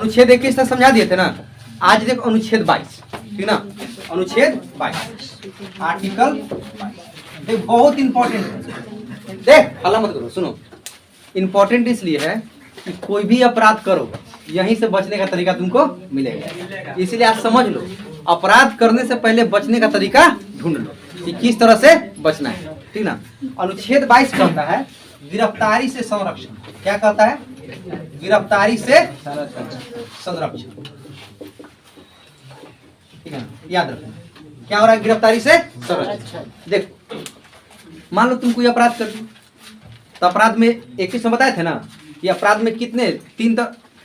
अनुच्छेद 21 तक समझा दिए थे ना। आज देखो अनुच्छेद 22, ठीक ना, अनुच्छेद 22 आर्टिकल 22 देख बहुत इंपॉर्टेंट है। देख हल्ला मत करो, सुनो, इंपॉर्टेंट इसलिए है कि कोई भी अपराध करो यहीं से बचने का तरीका तुमको मिलेगा, इसलिए आज समझ लो अपराध करने से पहले बचने का तरीका ढूंढ लो कि किस तरह से बचना है, ठीक ना। अनुच्छेद 22 कहता है गिरफ्तारी से संरक्षण। क्या कहता है? गिरफ्तारी से संरक्षण, ठीक है ना, याद रखना क्या हो रहा है गिरफ्तारी से संरक्षण। देखो मान लो तुम कोई अपराध कर दी, तो अपराध में 21 में बताए थे ना कि अपराध में कितने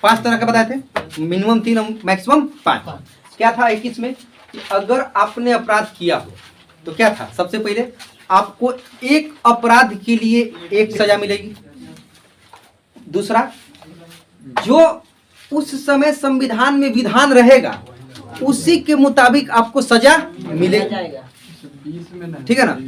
5 तरह के बताए थे, मिनिमम 3 मैक्सिमम 5। क्या था 21 में कि अगर आपने अपराध किया हो तो क्या था, सबसे पहले आपको एक अपराध के लिए एक सजा मिलेगी, दूसरा जो उस समय संविधान में विधान रहेगा उसी के मुताबिक आपको सजा मिलेगी, ठीक है ना।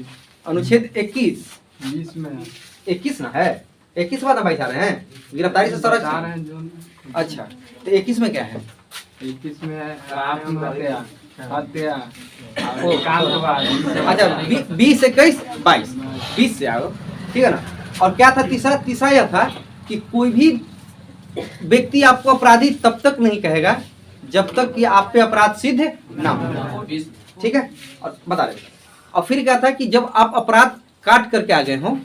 अनुच्छेद 21 में 21 ना है, 21 बात भाई रहे हैं गिरफ्तारी से संरक्षण। अच्छा तो 21 में क्या है? 21 में आत्महत्या, हत्या, अच्छा 20 21 22 20 से आओ, ठीक है ना। और क्या था तीसरा यह था कि कोई भी व्यक्ति आपको अपराधी तब तक नहीं कहेगा जब तक कि आप पे अपराध सिद्ध ना हो, ठीक है। और बता रहे, और फिर क्या था कि जब आप अपराध काट करके आ गए हो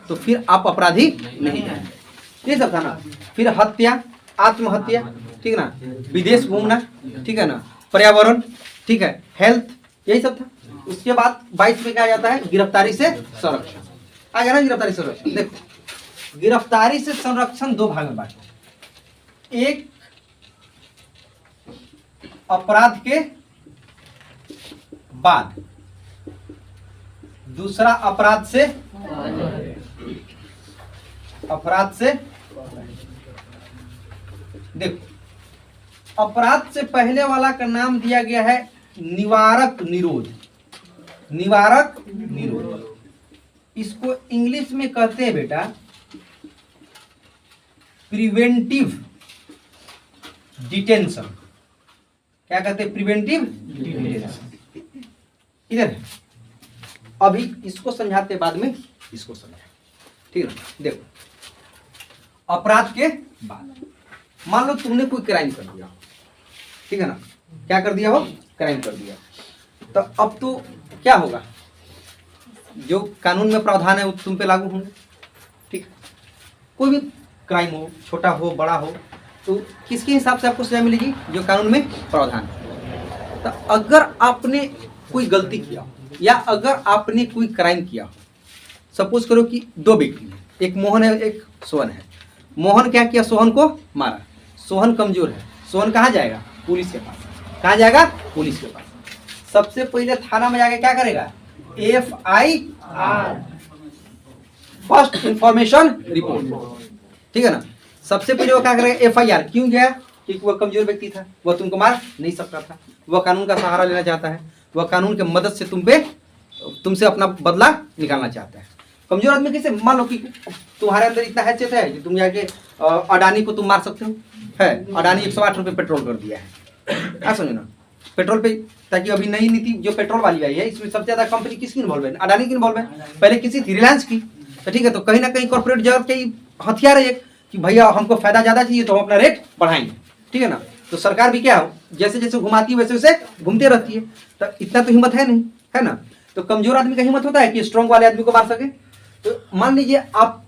तो फिर आप अपराधी नहीं हैं, ये सब था ना। फिर हत्या, आत्महत्या, ठीक है ना, विदेश घूमना, ठीक है ना, पर्यावरण, ठीक है, हेल्थ, यही सब था। उसके बाद 22 में क्या आ जाता है? गिरफ्तारी से संरक्षण आ गया ना। गिरफ्तारी से संरक्षण देखो, गिरफ्तारी से संरक्षण 2 भाग में बांटा, एक अपराध के बाद, दूसरा अपराध से देखो अपराध से पहले वाला का नाम दिया गया है निवारक निरोध। निवारक निरोध इसको इंग्लिश में कहते हैं बेटा प्रिवेंटिव डिटेंशन। क्या कहते हैं? Preventive detention. इधर है, अभी इसको समझाते बाद में इसको समझा, ठीक है ना। देखो अपराध के बाद मान लो तुमने कोई क्राइम कर दिया, ठीक है ना, क्या कर दिया हो? क्राइम कर दिया। तो अब तो क्या होगा, जो कानून में प्रावधान है वो तुम पे लागू होंगे, ठीक। कोई भी क्राइम हो, छोटा हो बड़ा हो, तो किसके हिसाब से आपको सजा मिलेगी? जो कानून में प्रावधान है। तो अगर आपने कोई गलती किया या अगर आपने कोई क्राइम किया, सपोज करो कि 2 व्यक्ति हैं, एक मोहन है एक सोहन है। मोहन क्या किया? सोहन को मारा। सोहन कमजोर है, सोहन कहाँ जाएगा? पुलिस के पास। कहाँ जाएगा? पुलिस के पास। सबसे पहले थाना में जाके क्या करेगा? FIR, फर्स्ट इंफॉर्मेशन रिपोर्ट, ठीक है ना। सबसे पहले वो क्या करेगा? FIR। क्यों गया? क्योंकि वह कमजोर व्यक्ति था, वह तुमको मार नहीं सकता था, वह कानून का सहारा लेना चाहता है, वह कानून के मदद से तुमसे अपना बदला निकालना चाहता है। कमजोर आदमी कैसे? मान लो कि तुम्हारे अंदर इतना हैसियत है कि तुम जाके अडानी को तुम मार सकते हो, है अडानी 108 रुपये पेट्रोल कर दिया है, क्या समझो ना पेट्रोल पे, ताकि अभी नई नीति जो पेट्रोल वाली आई है इसमें सबसे ज्यादा कंपनी किसकी इन्वॉल्व है? अडानी की इन्वॉल्व है। पहले किसी थी रिलायंस की, तो ठीक है, तो कहीं ना कहीं कॉर्पोरेट जगत के हथियार है एक कि भैया हमको फायदा ज्यादा चाहिए तो हम अपना रेट बढ़ाएंगे, ठीक है ना। तो सरकार भी क्या हो जैसे जैसे घुमाती है वैसे वैसे घूमते रहती है, तो इतना तो हिम्मत है नहीं, है ना। तो कमजोर आदमी का हिम्मत होता है कि स्ट्रांग वाले आदमी को मार सके। तो मान लीजिए आप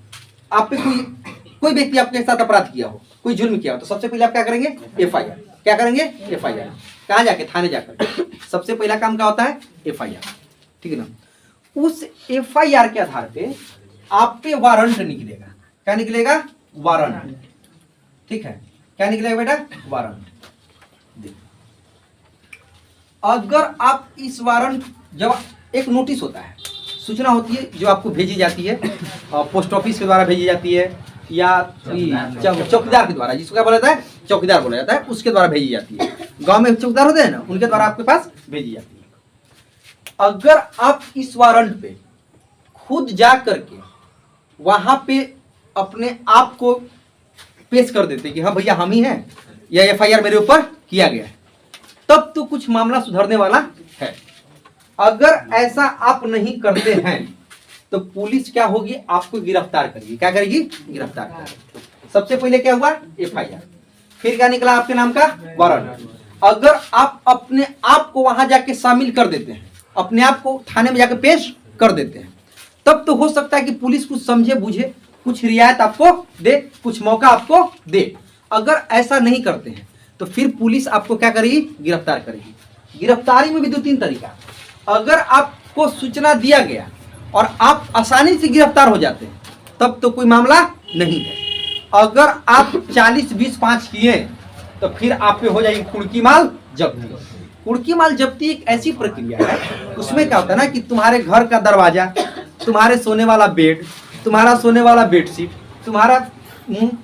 पे कोई व्यक्ति आपके साथ अपराध किया हो, कोई जुल्म किया हो, तो सबसे पहले आप क्या करेंगे? FIR। क्या करेंगे? FIR। कहाँ जाके? थाने जाकर। सबसे पहला काम क्या होता है? FIR, ठीक है ना। उस FIR के आधार पे आप पे वारंट निकलेगा। क्या निकलेगा? वारंट, ठीक है। क्या निकलेगा बेटा? वारंट। अगर आप इस वारंट, जब एक नोटिस होता है, सूचना होती है जो आपको भेजी जाती है, पोस्ट ऑफिस के द्वारा भेजी जाती है या चौकीदार के द्वारा, जिसको क्या बोला जाता है? चौकीदार बोला जाता है, उसके द्वारा भेजी जाती है। गांव में चौकीदार होते हैं ना, उनके द्वारा आपके पास भेजी जाती है। अगर आप इस वारंट पे खुद जा करके वहां पे अपने आप को पेश कर देते कि हाँ भैया हम ही हैं, या एफआईआर मेरे ऊपर किया गया है, तब तो कुछ मामला सुधरने वाला है। अगर ऐसा आप नहीं करते हैं तो पुलिस क्या होगी, आपको गिरफ्तार करेगी। क्या करेगी? गिरफ्तार करेगी। सबसे पहले क्या हुआ? एफआईआर। फिर क्या निकला? आपके नाम का वारंट। अगर आप अपने आप को वहां जाके शामिल कर देते हैं, अपने आप को थाने में जाके पेश कर देते हैं, तब तो हो सकता है कि पुलिस कुछ समझे बुझे, कुछ रियायत आपको दे, कुछ मौका आपको दे। अगर ऐसा नहीं करते हैं तो फिर पुलिस आपको क्या करेगी? गिरफ्तार करेगी। गिरफ्तारी में भी 2-3 तरीका। अगर आपको सूचना दिया गया और आप आसानी से गिरफ्तार हो जाते हैं तब तो कोई मामला नहीं है। अगर आप 40-20-5 किए तो फिर आप पे हो जाएगी कुड़की माल जब्ती। कुड़की माल जब्ती एक ऐसी प्रक्रिया है, उसमें क्या होता है ना कि तुम्हारे घर का दरवाजा, तुम्हारे सोने वाला बेड, तुम्हारा सोने वाला बेडशीट, तुम्हारा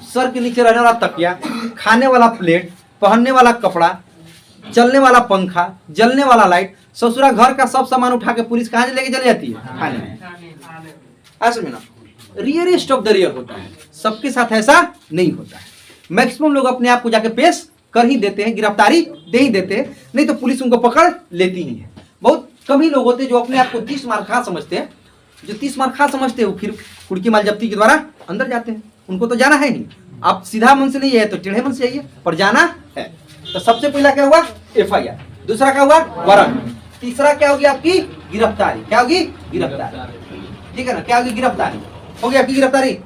सर के नीचे रहने वाला तकिया, खाने वाला प्लेट, पहनने वाला कपड़ा, चलने वाला पंखा, जलने वाला लाइट, ससुरा घर का सब सामान उठा के पुलिस कहाँ लेके चली जाती है? थाने में। ऐसा में ना रियरेस्ट ऑफ द रियर होता है, सबके साथ ऐसा नहीं होता है। मैक्सिमम लोग अपने आप को जाके पेश कर ही देते हैं, गिरफ्तारी दे ही देते हैं, नहीं तो पुलिस उनको पकड़ लेती ही है। बहुत कम ही लोग होते हैं जो अपने आप को 30 मार खा समझते हैं। जो 30 मार खा समझते हैं वो फिर कुड़की माल जब्ती के द्वारा अंदर जाते हैं। उनको तो जाना है नहीं। आप सीधा मन से नहीं है तो टेढ़े मन से जाइए, पर जाना है। तो सबसे पहला क्या हुआ? एफआईआर। दूसरा क्या हुआ? वारंट। तीसरा क्या होगी? आपकी गिरफ्तारी। क्या होगी? गिरफ्तारी। ठीक है ना? क्या होगी? गिरफ्तारी होगी आपकी। गिरफ्तारी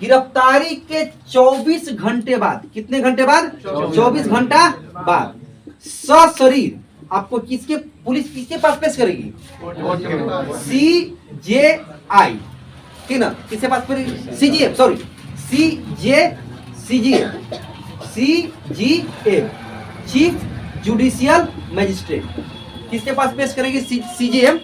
गिरफ्तारी के 24 घंटे बाद, कितने घंटे बाद? 24 घंटा बाद सशरीर आपको किसके, पुलिस किसके पास पेश करेगी? CJI, ठीक ना? किसके पास करेगी? CGF, sorry, CGF, chief judicial magistrate. किसके पास पेश करेगी? CJM,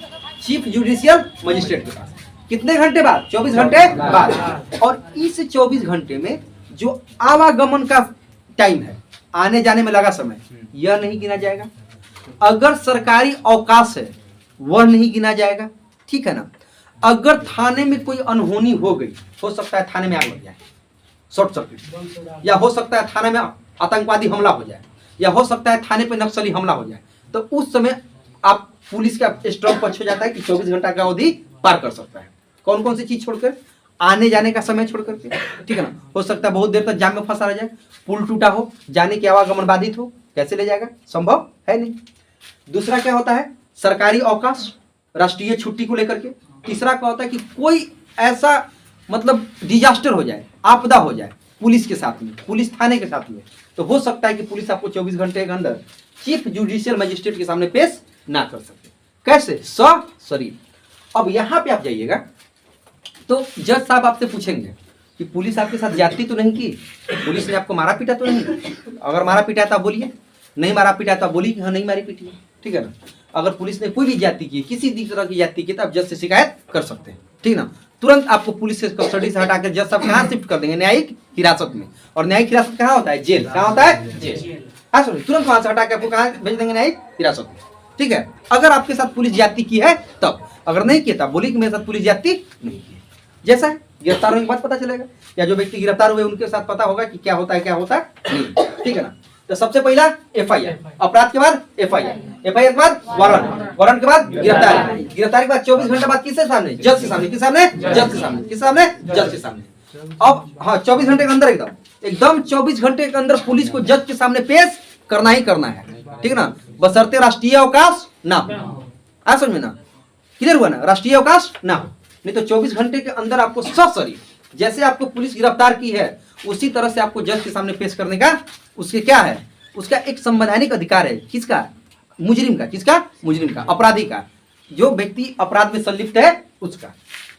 चीफ जुडिशियल मजिस्ट्रेट के पास। कितने घंटे बाद? 24 घंटे बाद। और इस 24 घंटे में जो आवागमन का टाइम है, आने जाने में लगा समय, यह नहीं गिना जाएगा। अगर सरकारी अवकाश है वह नहीं गिना जाएगा। ठीक है ना? अगर थाने में कोई अनहोनी हो गई, हो सकता है थाने में आग लग जाए, शॉर्ट सर्किट, या हो सकता है थाने में आतंकवादी हमला हो जाए, या हो सकता है थाने पे नक्सली हमला हो जाए, तो उस समय आप पुलिस का स्ट्रॉन्ग पक्ष हो जाता है कि 24 घंटा का अवधि पार कर सकता है। कौन कौन सी चीज छोड़कर? आने जाने का समय छोड़ करके। ठीक है ना? हो सकता है बहुत देर तक जाम में फंसा रह जाए, पुल टूटा हो, जाने की आवागमन बाधित हो, कैसे ले जाएगा? संभव है नहीं। दूसरा क्या होता है? सरकारी अवकाश, राष्ट्रीय छुट्टी को लेकर के। तीसरा क्या होता है कि कोई ऐसा मतलब डिजास्टर हो जाए, आपदा हो जाए पुलिस के साथ में, पुलिस थाने के साथ में, तो हो सकता है कि पुलिस आपको 24 घंटे के अंदर चीफ जुडिशियल मजिस्ट्रेट के सामने पेश ना कर सके। कैसे? सशरीर। अब यहां पे आप जाइएगा तो जज साहब आपसे पूछेंगे कि पुलिस आपके साथ ज्यादती तो नहीं की, पुलिस ने आपको मारा पीटा तो नहीं? अगर मारा पीटा तो बोलिए, नहीं मारा पीटा तो बोलिए कि हाँ नहीं मारी पीटी है। ठीक है ना? अगर पुलिस ने कोई भी ज्यादती की, किसी भी तरह की ज्यादती की, तो आप जज से शिकायत कर सकते हैं। ठीक ना? तुरंत आपको पुलिस से कस्टडी से हटाकर जज साहब कहाँ शिफ्ट कर देंगे? न्यायिक हिरासत में। और न्यायिक हिरासत कहाँ होता है? जेल। कहाँ होता है? जेल। हाँ सुनिए, तुरंत वहां से हटा के आपको कहाँ भेज देंगे? न्यायिक हिरासत में। ठीक है? अगर आपके साथ पुलिस ज्यादती की है तब, अगर नहीं किया तब बोलिए कि मेरे साथ पुलिस ज्यादती नहीं की। जैसा है गिरफ्तार होने के बाद पता चलेगा, या जो व्यक्ति गिरफ्तार हुए उनके साथ पता होगा कि क्या होता है, क्या होता है नहीं। ठीक है ना? तो सबसे पहला एफआईआर, अपराध के बाद एफआईआर, एफआईआर के बाद वारंट, वारंट के बाद गिरफ्तारी, गिरफ्तारी के बाद 24 घंटे बाद किसके सामने? जज के सामने। किस सामने? जज के सामने। किस सामने? जज के सामने। अब हाँ 24 घंटे के अंदर एकदम 24 घंटे के अंदर पुलिस को जज के सामने पेश करना ही करना है। ठीक है ना? बशर्ते राष्ट्रीय अवकाश ना हो। आ समझ में ना? क्लियर हुआ ना? राष्ट्रीय अवकाश ना हो, नहीं तो 24 घंटे के अंदर आपको सशरीर, जैसे आपको पुलिस गिरफ्तार की है उसी तरह से आपको जज के सामने पेश करने का उसके क्या है? उसका एक संवैधानिक अधिकार है। किसका? मुजरिम का। किसका? मुजरिम का, अपराधी का, जो व्यक्ति अपराध में संलिप्त है उसका।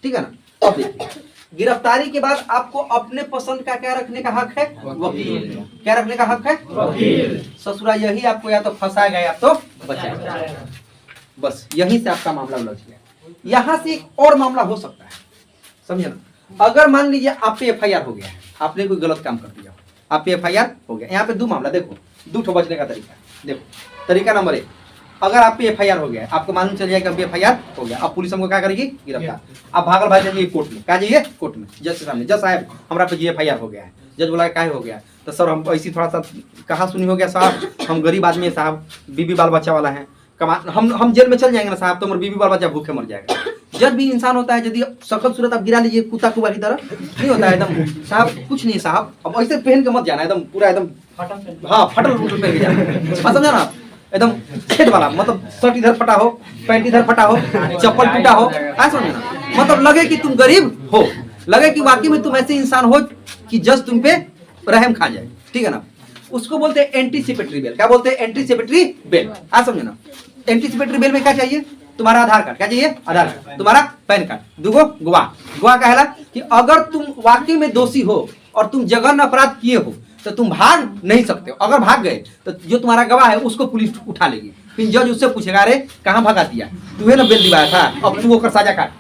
ठीक है ना? अब देखिए, गिरफ्तारी के बाद आपको अपने पसंद का क्या रखने का हक है? वकील। क्या रखने का हक है? वकील। ससुरा यही आपको या तो फंसाएगा या तो बचाएगा। बस यहीं से आपका मामला उलझ गया। यहां से एक और मामला हो सकता है, समझे ना? अगर मान लीजिए आप पे एफआईआर हो गया है, आपने कोई गलत काम कर दिया, आप पे एफआईआर हो गया। यहाँ पे दो मामला, देखो दो ठो बचने का तरीका। देखो तरीका नंबर 1, अगर आप पे एफआईआर हो गया है, आपको मालूम चल जाएगा एफआईआर हो गया, अब पुलिस हमको क्या करेगी? गिरफ्तार। आप भागल भाग जाइए कोर्ट में। क्या जाइए? कोर्ट में, जज के सामने, जज साहब हमारा पे एफआईआर हो गया है। जज बोला क्या हो गया? तो सर हम ऐसी थोड़ा सा कहा सुनी हो गया साहब, हम गरीब आदमी है साहब, बीबी बाल बच्चा वाला है, हम जेल में चल जाएंगे ना साहब, तो हमारे बीबी बाल बच्चा भूखे मर जाएगा। जब भी इंसान होता है, यदि शकल सूरत आप गिरा लीजिए कुत्ता कुआ की तरह, नहीं होता है एकदम साहब, कुछ नहीं साहब, अब ऐसे पहन के मत जाना एकदम पूरा एकदम हाँ फटल पहन के जाना, समझा ना, एकदम सेट वाला, मतलब शर्ट इधर फटा हो, पैंट इधर फटा हो, चप्पल टूटा हो, ऐसा समझे ना, मतलब लगे कि तुम गरीब हो, लगे कि वाकई में तुम ऐसे इंसान हो कि जस्ट तुम पे रहम खा जाए, ठीक है ना। उसको बोलते हैं एंटीसिपेटरी बेल। क्या बोलते हैं? Anticipatory bail. आप समझे ना, एंटीसिपेटरी बेल में क्या चाहिए? तुम्हारा आधार कार्ड। क्या चाहिए? आधार कार्ड, तुम्हारा पैन कार्ड, दुगो गवाह। गवाह कहला कि अगर तुम वाकई में दोषी हो और तुम जघन्य अपराध किए हो तो तुम भाग नहीं सकते हो। अगर भाग गए तो जो तुम्हारा गवाह है उसको पुलिस उठा लेगी, फिर जज उससे पूछेगा अरे कहाँ भगा दिया, तुम्हें ना बेल दिवाया था, अब तू होकर साजा काट,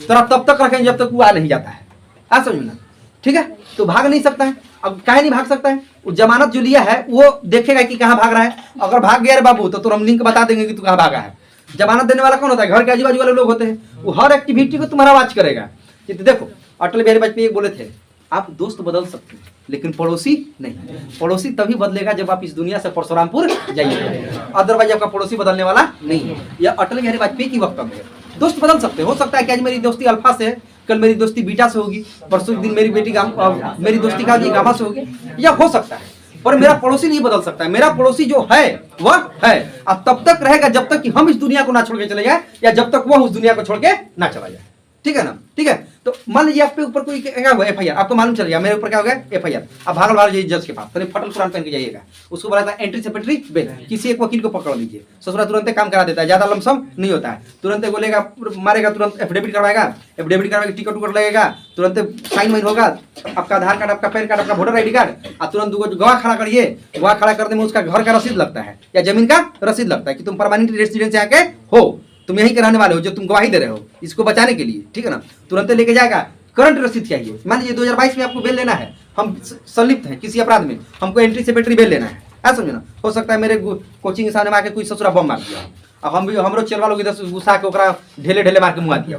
तो तब तक रखेंगे जब तक वो आ नहीं जाता है। आप समझ ना, ठीक है। तो भाग नहीं सकता है। अब काहे नहीं भाग सकता है? वो जमानत जो लिया है वो देखेगा कि कहाँ भाग रहा है। अगर भाग गया रे बाबू तो हम लिंक बता देंगे कि तू कहाँ भागा है। जमानत देने वाला कौन होता है? घर के आजू बाजू वाले लोग होते हैं। वो हर एक्टिविटी को तुम्हारा वॉच करेगा कि देखो अटल बिहारी वाजपेयी बोले थे आप दोस्त बदल सकते हैं लेकिन पड़ोसी नहीं। पड़ोसी तभी बदलेगा जब आप इस दुनिया से परशुरामपुर जाइए, अदरवाइज आपका पड़ोसी बदलने वाला नहीं है। यह अटल बिहारी वाजपेयी की वक्तव्य है। दोस्त बदल सकते हो सकता है कि आज मेरी दोस्ती अल्फा से है, कल मेरी दोस्ती बीटा से होगी, परसों दिन मेरी मेरी दोस्ती का गामा से होगी, या हो सकता है, पर मेरा पड़ोसी नहीं बदल सकता है। मेरा पड़ोसी जो है वह है, अब तब तक रहेगा जब तक कि हम इस दुनिया को ना छोड़ के चले जाए या जब तक वह उस दुनिया को छोड़ के ना चला जाए, ठीक है ना। ठीक है, तो मान लीजिए आप पे ऊपर कोई क्या हुआ एफआईआर, आपको मालूम चल गया मेरे ऊपर क्या हो गया एफआईआर, आप भागल भाग जाइए जज के पास, तो फटल कुरान पहन के जाइएगा, उसको बोला था एंटीसिपेटरी बेल, किसी एक वकील को पकड़ लीजिए, ससुरा तुरंत काम करा देता है, ज्यादा लमसम नहीं होता है, तुरंत बोलेगा मारेगा, तुरंत एफिडेविट करवाएगा, एफिडेविट करवाएगा, टिकट उकट लगेगा, तुरंत साइन वाइन होगा, आपका आधार कार्ड, आपका पैन कार्ड, आपका वोटर आईडी कार्ड, और तुरंत गवाह खड़ा करिए। गवाह खड़ा करने में उसका घर का रसीद लगता है या जमीन का रसीद लगता है कि तुम परमानेंट रेसिडेंस आके हो, तुम यहीं के रहने वाले हो, जो तुम गवाही दे रहे हो इसको बचाने के लिए, ठीक है ना। तुरंत लेके जाएगा। करंट रसीद चाहिए, मान लीजिए 2022 में आपको बेल लेना है, हम संलिप्त हैं किसी अपराध में, हमको एंटीसिपेटरी बेल लेना है, ऐसा समझो ना। हो सकता है मेरे कोचिंग के सामने में आके कोई ससुरा बम मार दिया, अब हम भी हमरो चेलवा लोग इधर घुसा के ओकरा ढेले ढेले मार के मुआ दिया,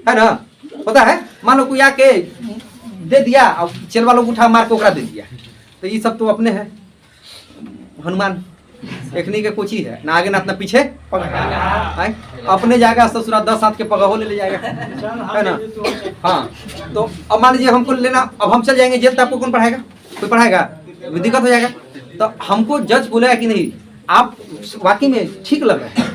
है ना, पता है। मान लो कोई आके दे दिया, अब चेलवा लोग उठा मार के ओकरा दे दिया, तो ये सब तो अपने हैं हनुमान एकनी के कुछ ही है ना, आगे ना अपना पीछे अपने जाएगा ससुरा 10 हाथ के पगहो ले जाएगा, है ना। हाँ, तो अब मान लीजिए हमको लेना, अब हम चल जाएंगे जेल, तो आपको कौन पढ़ाएगा? कोई पढ़ाएगा? दिक्कत हो जाएगा। तो हमको जज बोलेगा कि नहीं आप वाकई में ठीक लग रहे हैं,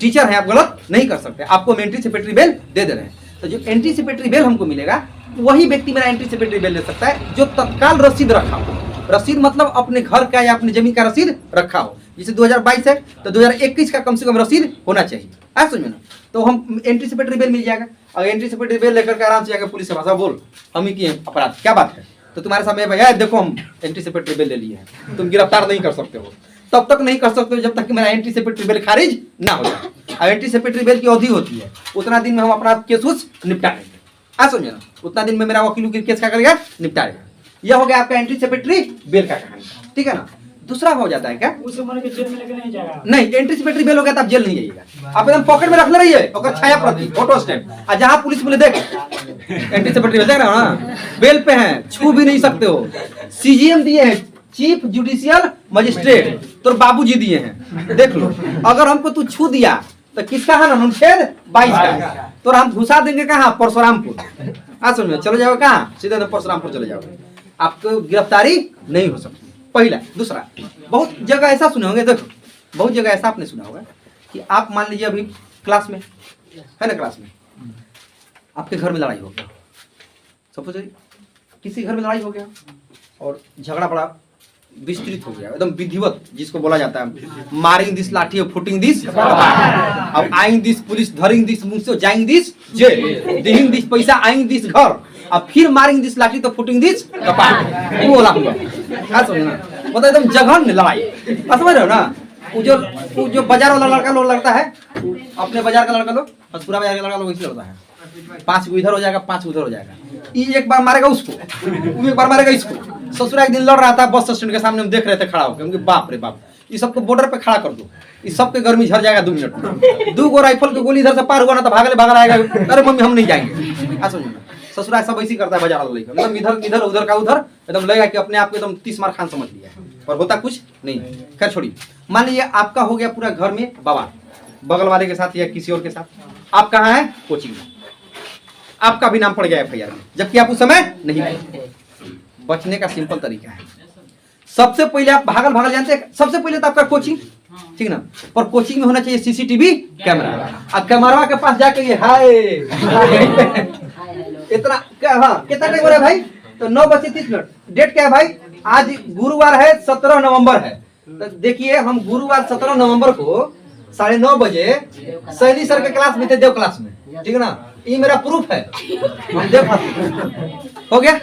टीचर हैं, आप गलत नहीं कर सकते, आपको हम एंटीसिपेटरी बेल दे रहे हैं। तो जो एंटीसिपेटरी बेल हमको मिलेगा वही व्यक्ति मेरा एंटीसिपेटरी बेल ले सकता है जो तत्काल रसीद रखा हो। रसीद मतलब अपने घर का या अपनी जमीन का रसीद रखा हो। जैसे 2022 है तो 2021 का कम से कम रसीद होना चाहिए, आप समझे ना। तो हम एंटीसिपेटरी बेल मिल जाएगा, और एंटीसिपेटरी बेल लेकर के आराम से जाकर पुलिस के पास बोल हम ही किए अपराध, क्या बात है, तो तुम्हारे सामने भैया देखो हम एंटीसिपेटरी बेल ले लिए हैं, तुम गिरफ्तार नहीं कर सकते हो, तब तक नहीं कर सकते हो जब तक कि मेरा एंटीसिपेटरी बेल खारिज ना हो जाए। और एंटीसिपेटरी बेल की अवधि होती है, उतना दिन में हम अपना केस उस निपटा लेंगे, आप समझे ना। उतना दिन में मेरा वकील केस क्या करेगा? निपटा लेगा। यह हो गया आपका एंटीसिपेटरी बेल का कहानी, ठीक है ना। दूसरा हो जाता है क्या? उसे माने के जेल में लेके नहीं जाएगा। नहीं, एंटीसिपेटरी बेल हो गया तो आप जेल नहीं जाइएगा, आप एकदम पॉकेट में रखले रहिए, और छाया प्रति फोटो स्टेट, और जहां पुलिस बोले देख एंटीसिपेटरी बेल देख रहे हो ना, बेल पे हैं, छू भी नहीं सकते हो। सीजीएम दिए हैं, चीफ जुडिशियल मजिस्ट्रेट, तो बाबूजी दिए हैं, देख लो। अगर हमको तू छू दिया तो किसका है? अनुच्छेद 22 का, तो हम घुसा देंगे कहाँ? परशुरामपुर। आज समझो, चले जाओ कहाँ? सीधे परशुरामपुर चले जाओ, आपको गिरफ्तारी नहीं हो सकती। पहला। दूसरा, बहुत जगह ऐसा सुने होंगे, देखो बहुत जगह ऐसा आपने सुना होगा कि आप मान लीजिए अभी क्लास में है ना, क्लास में आपके घर में लड़ाई हो गया, सपोज किसी घर में लड़ाई हो गया और झगड़ा बड़ा विस्तृत हो गया, एकदम विधिवत, जिसको बोला जाता है मारिंग दिस लाठी और फुटिंग दिस, अब आइंग दिस पुलिस, धरिंग दिस मुंह, जाइंग दिस जेल, दिहिंग दिस पैसा, आइंग दिस घर, अब फिर मारिंग दिस लाठी तो फुटिंग दिस कपाट, वो बोला हुआ। क्या समझे ना, मतलब एकदम जघन्य लड़ाई, समझ रहे हो ना। वो जो बाजार वाला लड़का लोग लगता है, अपने बाजार का लड़का लोग, पूरा बाजार का लड़का लोग वैसे लड़ता है, 5 को इधर हो जाएगा, 5 उधर हो जाएगा, ये एक बार मारेगा उसको, वो एक बार मारेगा इसको। ससुरा एक दिन लड़ रहा था बस स्टैंड के सामने, हम देख रहे थे खड़ा होकर, उनके बाप रे बाप, इस सबको बॉर्डर पे खड़ा कर दो, इस सबके गर्मी झड़ जाएगा 2 मिनट में। 2 गो राइफल की गोली इधर से पार हुआ ना तो भागले भाग आएगा, अरे मम्मी हम नहीं जाएंगे, समझो ना। ससुराल सब ऐसी करता है बाजार वाला लड़का, मतलब इधर इधर उधर का उधर, एकदम लगेगा कि अपने आप को एकदम 30 मार खान समझ लिया है, और होता कुछ नहीं। खैर छोड़िए, मान लीजिए आपका हो गया पूरा घर में बवाल, बगल वाले के साथ या किसी और के साथ, आप कहाँ हैं? कोचिंग में, आपका भी नाम पड़ गया FIR में, जबकि आप उस समय नहीं थे। बचने का सिंपल तरीका है, सबसे पहले आप भागल भागल जानते हैं, सबसे पहले तो आपका कोचिंग, ठीक ना, पर कोचिंग में होना चाहिए CCTV कैमरा। अब कैमरा के पास जाके ये हाय इतना क्या, हाँ कितना टाइम हो रहा है भाई? तो 9:30। डेट क्या है भाई? आज गुरुवार है, 17 नवंबर है। तो देखिए हम गुरुवार 17 नवंबर को 9:30 बजे सैनी सर के क्लास में थे, देव क्लास में, ठीक है ना, ये मेरा प्रूफ है, हम देव हो गया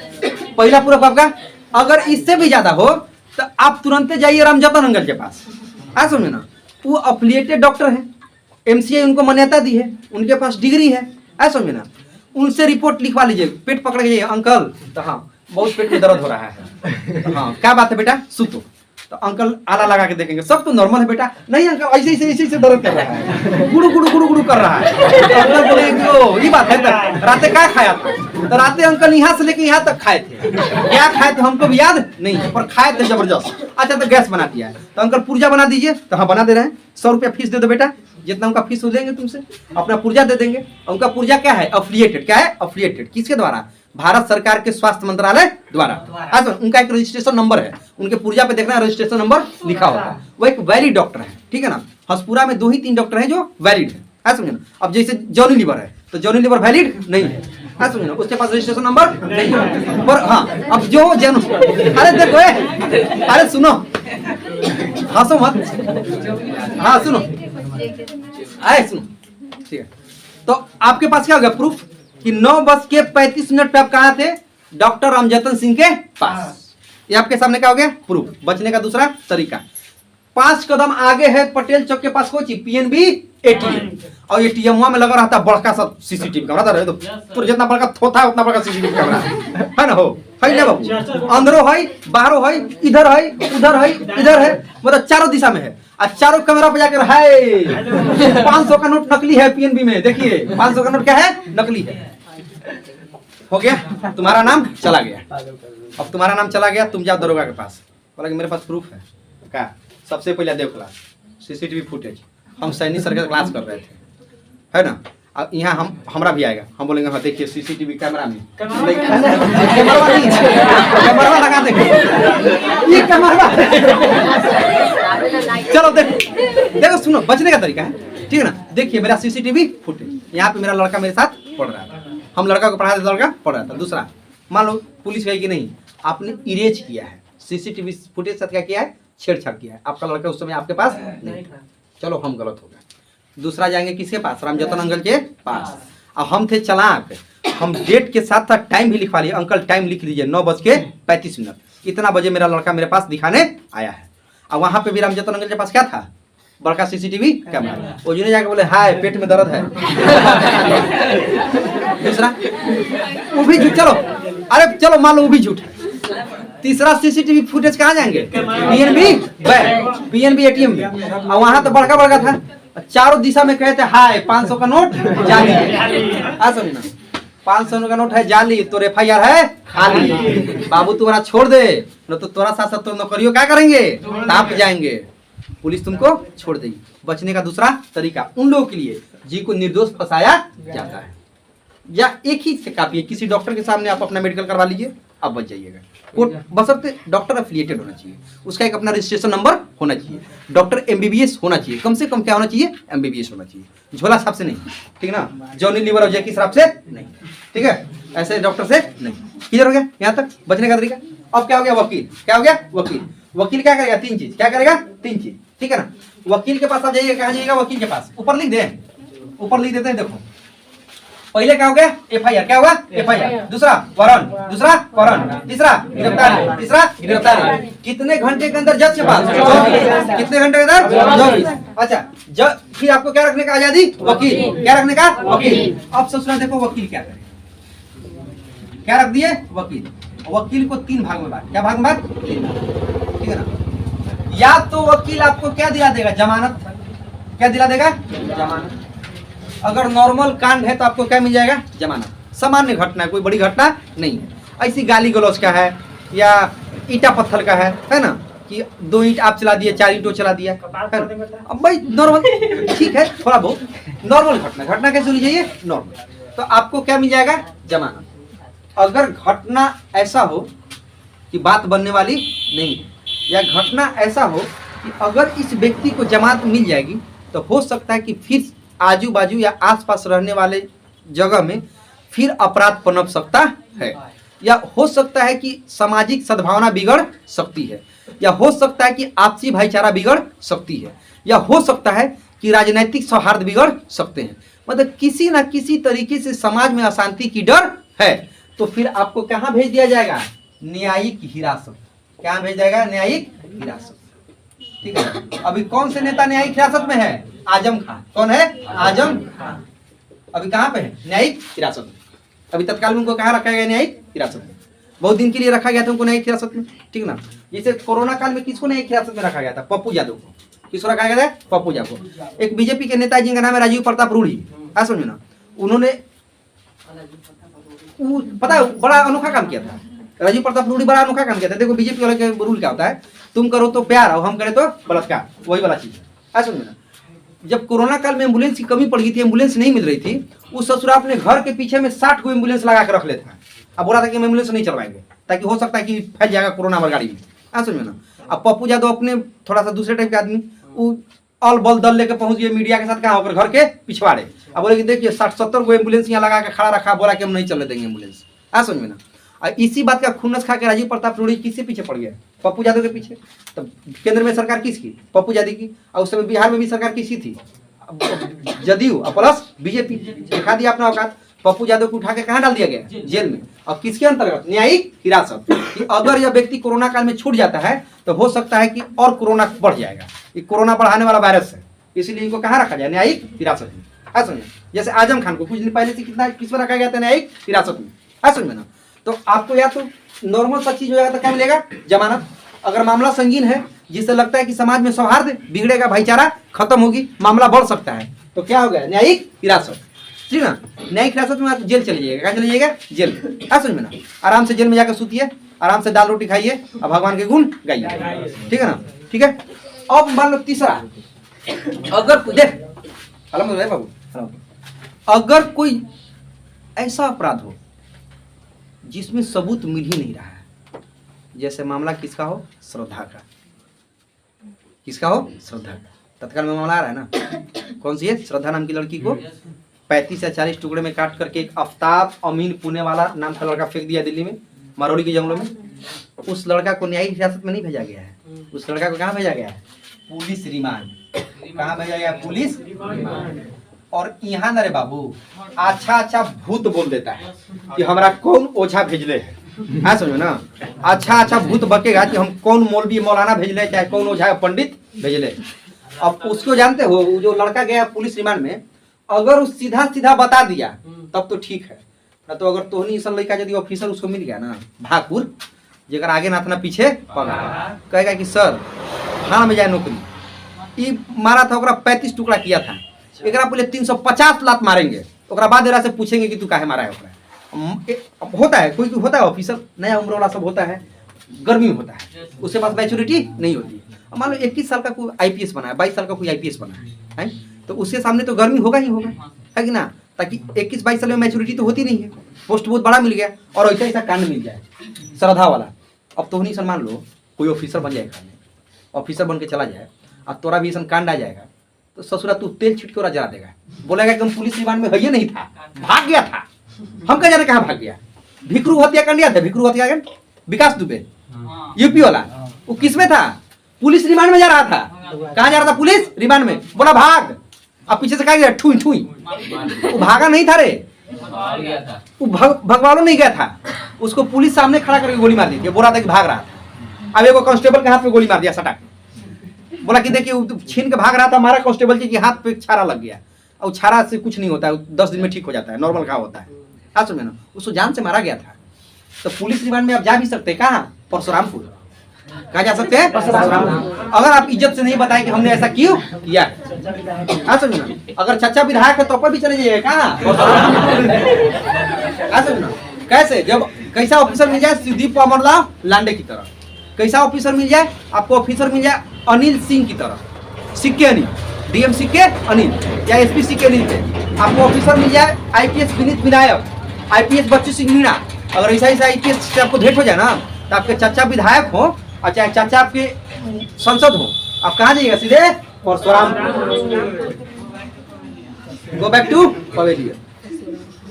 पहला प्रूफ आपका। अगर इससे भी ज्यादा हो तो आप तुरंत जाइए रामजतन अंकल के पास, आ समझे ना, वो अफिलिएटेड डॉक्टर है, MCI उनको मान्यता दी है, उनके पास डिग्री है, आ समझे ना, उनसे रिपोर्ट लिखवा लीजिए, पेट पकड़ के अंकल तो हाँ बहुत पेट में दर्द हो रहा है, तो हाँ क्या बात है बेटा, सुतो, तो अंकल आला लगा के देखेंगे सब तो नॉर्मल है बेटा, नहीं अंकल ऐसे दर्द कर रहा है, गुड़ू गुड़ू गुड़ू गुड़ू कर रहा है, तो अंकल बोले ये बात है, तो रातें क्या खाया था? तो रातें अंकल यहाँ से लेके यहाँ तक खाए थे, क्या खाए थे हमको भी याद नहीं है, पर खाए थे जबरदस्त। अच्छा तो गैस बना दिया है, तो अंकल पुर्जा बना दीजिए, तो हाँ बना दे रहे हैं, 100 रुपया फीस दे दो बेटा, जितना उनका फीस हो देंगे तुमसे, अपना पुर्जा दे देंगे। उनका पुर्जा क्या है? अफिलिएटेड, क्या है? अफिलिएटेड, किसके द्वारा? भारत सरकार के स्वास्थ्य मंत्रालय द्वारा। अच्छा उनका एक रजिस्ट्रेशन नंबर है, उनके पुर्जा पे देखना रजिस्ट्रेशन नंबर लिखा होता है, वो एक वैलिड डॉक्टर है, ठीक है ना। हसपुरा में 2 ही 3 डॉक्टर हैं जो वैलिड है, समझे ना। अब जैसे जॉनी लीवर है तो जॉनी लीवर वैलिड नहीं है, समझे ना, उसके पास रजिस्ट्रेशन नंबर नहीं है, पर हाँ अब जो जन, अरे देखो अरे सुनो, हंसो मत, हाँ सुनो, आए सुनो, ठीक है। तो आपके पास क्या हो गया प्रूफ कि 9:35 पे आप कहाँ थे? डॉक्टर रामजतन सिंह के पास। ये आपके सामने क्या हो गया? प्रूफ। बचने का दूसरा तरीका, 5 कदम आगे है पटेल चौक के पास कोची PNB ATM, और ATM में लगा रहता बड़का सा CCTV कैमरा, रहे तो जितना बड़का थोथा उतना बड़का CCTV कैमरा है ना, हो है ना बाबू, अंदरो है बाहरो है, इधर है उधर है इधर है, मतलब चारों दिशा में है, और चारों कैमरा पे जाकर है 500 का नोट नकली है PNB में, देखिए 500 का नोट क्या है? नकली है। हो गया, तुम्हारा नाम चला गया, अब तुम्हारा नाम चला गया, तुम जाओ दरोगा के पास, बोला कि मेरे पास प्रूफ है, क्या? सबसे पहले देव क्लास CCTV फुटेज, हम सैनी सर का क्लास कर रहे थे, है ना, अब यहाँ हमरा भी आएगा, हम बोलेंगे हाँ देखिए CCTV कैमरा में, कैमरा लगा देंगे, ये कैमरा, चलो देखो सुनो, बचने का तरीका है, ठीक है ना। देखिए मेरा CCTV फुटेज, यहाँ पे मेरा लड़का मेरे साथ पढ़ रहा था, हम लड़का को पढ़ा रहे थे, लड़का पढ़ रहा था। दूसरा, मान लो पुलिस गई कि नहीं, आपने इरेज किया है CCTV फुटेज साथ, क्या किया है? छेड़छाड़ किया है, आपका लड़का उस समय आपके पास नहीं था, चलो हम गलत हो गए। दूसरा जाएंगे किसके पास? रामजतन अंकल के पास। अब हम थे चालाक, हम डेट के साथ साथ टाइम भी लिखवा लिए, अंकल टाइम लिख लीजिए 9:35, इतना बजे मेरा लड़का मेरे पास दिखाने आया है। अब वहां पे भी रामजतन अंकल के पास क्या था? बड़का CCTV कैमरा। वो जिन्हें जाके बोले हाय पेट में दर्द है। दूसरा वो भी झूठ, चलो अरे चलो मान लो वो भी झूठ है। तीसरा CCTV फुटेज कहाँ जाएंगे? PNB ATM में, और वहां तो बड़का बड़का था, चारों दिशा में कहते हाय 500 का नोट जाली, आ समझना 500 का नोट है जाली, तो FIR है खाली, बाबू तुम्हारा छोड़ दे, न तो तुम्हारा साथ साथ तो नौकरियों क्या करेंगे? ताप जाएंगे, पुलिस तुमको छोड़ देगी। बचने का दूसरा तरीका उन लोगों के लिए जिनको निर्दोष फंसाया जाता है, या एक ही से काफी है, किसी डॉक्टर के सामने आप अपना मेडिकल करवा लीजिए, आप बच जाइएगा। बशर्ते डॉक्टर एफिलिएटेड होना चाहिए, उसका एक अपना रजिस्ट्रेशन नंबर होना चाहिए, डॉक्टर MBBS होना चाहिए, कम से कम क्या होना चाहिए? MBBS होना चाहिए, झोला साहब से नहीं, ठीक ना, जॉनी लीवर और जैकी साहब से नहीं, ठीक है, ऐसे डॉक्टर से नहीं। क्लियर हो गया यहाँ तक बचने का तरीका। अब क्या हो गया? वकील। क्या हो गया? वकील। वकील क्या करेगा? 3 चीज। क्या करेगा? 3 चीज, ठीक है ना। वकील के पास आप जाइए, कहाँ जाइएगा? वकील के पास। ऊपर लिख दे, ऊपर लिख देते हैं, देखो पहले क्या हो गया? FIR। क्या हुआ? FIR। दूसरा वारंट, दूसरा वारंट, तीसरा गिरफ्तारी, तीसरा गिरफ्तारी। कितने घंटे के अंदर जज के पास? 24। कितने घंटे के अंदर? 24। अच्छा जज, फिर आपको क्या रखने का आजादी? वकील। क्या रखने का? वकील। अब ससुराल देखो वकील क्या करे, क्या रख दिए? वकील। वकील को 3 भाग में बांट। क्या भाग में बांट? 3 भाग, ठीक है ना। या तो वकील आपको क्या दिला देगा? जमानत। क्या दिला देगा? जमानत। अगर नॉर्मल कांड है तो आपको क्या मिल जाएगा? जमानत। सामान्य घटना है, कोई बड़ी घटना नहीं है। ऐसी गाली गलौज का है या ईटा पत्थर का है ना, कि 2 ईंट आप चला दिए, 4 ईंटों चला दिया, है ना? अब भाई नॉर्मल ठीक है, थोड़ा बहुत नॉर्मल घटना कैसे होनी चाहिए, नॉर्मल। तो आपको क्या मिल जाएगा, जमानत। अगर घटना ऐसा हो कि बात बनने वाली नहीं है, या घटना ऐसा हो कि अगर इस व्यक्ति को जमानत मिल जाएगी तो हो सकता है कि फिर आजू बाजू या आसपास रहने वाले जगह में फिर अपराध पनप सकता है, या हो सकता है कि सामाजिक सद्भावना बिगड़ सकती है, या हो सकता है कि आपसी भाईचारा बिगड़ सकती है, या हो सकता है कि राजनीतिक सौहार्द बिगड़ सकते हैं। मतलब किसी ना किसी तरीके से समाज में अशांति की डर है, तो फिर आपको कहाँ भेज दिया जाएगा, न्यायिक हिरासत। कहाँ भेज जाएगा, न्यायिक हिरासत। ठीक है, अभी कौन से नेता न्यायिक हिरासत में है, आजम खान। कौन है, आजम खान। अभी कहाँ पे है, न्यायिक हिरासत में। अभी तत्काल में उनको कहाँ रखा गया, न्यायिक हिरासत में। बहुत दिन के लिए रखा गया था उनको न्यायिक हिरासत में, ठीक ना। जैसे कोरोना काल में किसको न्यायिक हिरासत में रखा गया था, पप्पू यादव को। किसको रखा गया था, पप्पू यादव को। एक बीजेपी के नेता जिनका नाम है राजीव प्रताप रूढ़ी, समझो ना, उन्होंने पता है बड़ा अनोखा काम किया था। राजीव प्रताप रूढ़ी बड़ा अनोखा काम किया था। देखो बीजेपी वाले के रूल क्या होता है, तुम करो तो प्यार और हम करें तो बलात्कार, वही वाला चीज है, समझो ना। जब कोरोना काल में एम्बुलेंस की कमी पड़ गई थी, एम्बुलेंस नहीं मिल रही थी, उस ससुरा अपने घर के पीछे में 60 को एम्बुलेंस लगा के रख लेता है। अब बोला था कि हम एम्बुलेंस नहीं चलवाएंगे ताकि हो सकता है कि फैल जाएगा कोरोना हमारी गाड़ी में, समझो ना। अब पप्पू यादव अपने थोड़ा सा दूसरे टाइप के आदमी, वो ऑल बल दल लेके पहुंच गए मीडिया के साथ, कहाँ होकर घर के पिछवाड़े। अब बोले कि देखिए 60-70 को एम्बुलेंस यहाँ लगा के खड़ा रखा, बोला कि हम नहीं चलने देंगे एम्बुलेंस, समझ में ना। और इसी बात का खुन्नस खा के राजीव प्रताप रूढ़ी किससे पीछे पड़ गया, पप्पू यादव के पीछे। तो केंद्र में सरकार किसकी, पप्पू यादव की। और उस समय बिहार में भी सरकार किसी थी, जदयू प्लस बीजेपी। दिखा दिया अपना औकात। पप्पू यादव को उठा के कहाँ डाल दिया गया, जेल में। और किसके अंतर्गत, न्यायिक हिरासत। कि अगर यह व्यक्ति कोरोना काल में छूट जाता है तो हो सकता है कि और कोरोना बढ़ जाएगा, ये कोरोना बढ़ाने वाला वायरस है, इसलिए इनको कहाँ रखा जाए, न्यायिक हिरासत में। समझे, जैसे आजम खान को कुछ दिन पहले से किस पर रखा गया था, न्यायिक हिरासत में। समझे ना। तो आपको या तो नॉर्मल सब चीज हो जाएगा तो क्या मिलेगा, जमानत। अगर मामला संगीन है, जिससे लगता है कि समाज में सौहार्द बिगड़ेगा, भाईचारा खत्म होगी, मामला बढ़ सकता है, तो क्या हो गया, न्यायिक हिरासत। ठीक ना। न्यायिक हिरासत में आप जेल चले जाइएगा, कहाँ चले जाइएगा, जेल। समझ में ना। आराम से जेल में जाकर सूतिए, आराम से दाल रोटी खाइए और भगवान के गुण गाइए, ठीक है ना। ठीक है। अब मान लो तीसरा, अगर देख बाबू, अगर कोई ऐसा अपराध हो जिसमें सबूत मिल ही नहीं रहा है, जैसे मामला किसका हो, श्रद्धा का। किसका हो, श्रद्धा का। तत्काल में मामला आ रहा है ना, कौन सी है, श्रद्धा नाम की लड़की को 35 या 40 टुकड़े में काट करके एक आफ्ताब अमीन पुणे वाला नाम का लड़का फेंक दिया दिल्ली में, मरौली के जंगलों में। उस लड़का को न्यायिक हिरासत में नहीं भेजा गया है, उस लड़का को कहाँ भेजा गया है, पुलिस रिमांड। कहाँ भेजा गया, पुलिस रिमांड। और यहाँ न रे बाबू, अच्छा भूत बोल देता है कि हमारा कौन ओझा भेजले है, हाँ समझो ना। अच्छा भूत बकेगा कि हम कौन मौलवी मौलाना भेजले, चाहे कौन ओझा पंडित भेजले। अब उसको जानते हो, जो लड़का गया पुलिस रिमांड में, अगर उस सीधा बता दिया तब तो ठीक है, ना तो अगर तोहनी सन लड़का यदि ऑफिसर उसको मिल गया ना, भागपुर जेकर आगे ना था ना पीछे पगा, कहेगा कि सर हाँ में जाए नौकरी, ये मारा था ओकरा 35 टुकड़ा किया था, एकरा पहले 350 लात मारेंगे, ओकरा बाद एरा से पूछेंगे कि तू काहे मारा है ओकरा। होता है, कोई होता है ऑफिसर, नया उम्र वाला सब होता है, गर्मी में होता है, उसके पास मैच्योरिटी नहीं होती है। मान लो 21 साल का कोई आईपीएस बना है, 22 साल का कोई आईपीएस बना है, तो उसके सामने तो गर्मी होगा ही होगा, है कि ना। ताकि 21-22 साल में मैच्योरिटी तो होती नहीं है, पोस्ट बहुत बड़ा मिल गया और ऐसा कांड मिल जाए श्रद्धा वाला। अब तो नहीं, मान लो कोई ऑफिसर बन जाएगा, ऑफिसर बन के चला जाए और तोरा भी ऐसा कांड आ जाएगा, तो ससुरा तू तेल छिट के जला देगा, बोलेगा कि हम पुलिस रिमांड में है नहीं था, भाग गया था। हम कह जाने कहाँ भाग गया, भिखरू हत्याकांड याद है, भिखरू हत्याकांड, विकास दुबे यूपी वाला, वो किस में था, पुलिस रिमांड में जा रहा था। कहाँ जा रहा था, पुलिस रिमांड में, बोला भाग। अब पीछे से कहा गया ठुई ठुई, वो भागा नहीं था रे, वो भगवानो नहीं गया था, उसको पुलिस सामने खड़ा करके गोली मार दी थी, बोल रहा था कि भाग रहा था। अब एगो कांस्टेबल के हाथ में गोली मार दिया सटा के, बोला कि देखिए छीन के भाग रहा था, मारा कांस्टेबल के हाथ पे छारा लग गया, और छारा से कुछ नहीं होता है, 10 दिन में ठीक हो जाता है, नॉर्मल घाव होता है। हाँ सुन ना, उसको जान से मारा गया था। तो पुलिस रिमांड में आप जा भी सकते हैं, कहाँ, परशुरामपुर। कहाँ जा सकते हैं, परशुरामपुर। अगर आप इज्जत से नहीं बताएं कि हमने ऐसा क्यों किया, हाँ सुन ना, अगर चचा विधायक है तो पर भी चले जाइए, कहाँ, ऐसे ना कैसे जब कैसा ऑफिसर मिल जाए सुदीप अमरलाल लांडे की तरह, कैसा ऑफिसर मिल जाए आपको, ऑफिसर मिल जाए अनिल सिंह की तरह, सिक्के अनिल, डीएम सिक्के अनिल या एसपी सिक्के अनिल पे आपको ऑफिसर मिल जाए, आईपीएस विनीत विनायक, आईपीएस बच्चू सिंह मीणा। अगर ऐसा ऐसा आईपीएस से आपको भेंट हो जाए ना तो आपके चाचा विधायक हो और चाहे चाचा आपके संसद हो, आप कहाँ जाइएगा सीधे Parshuram, go back to pavilion.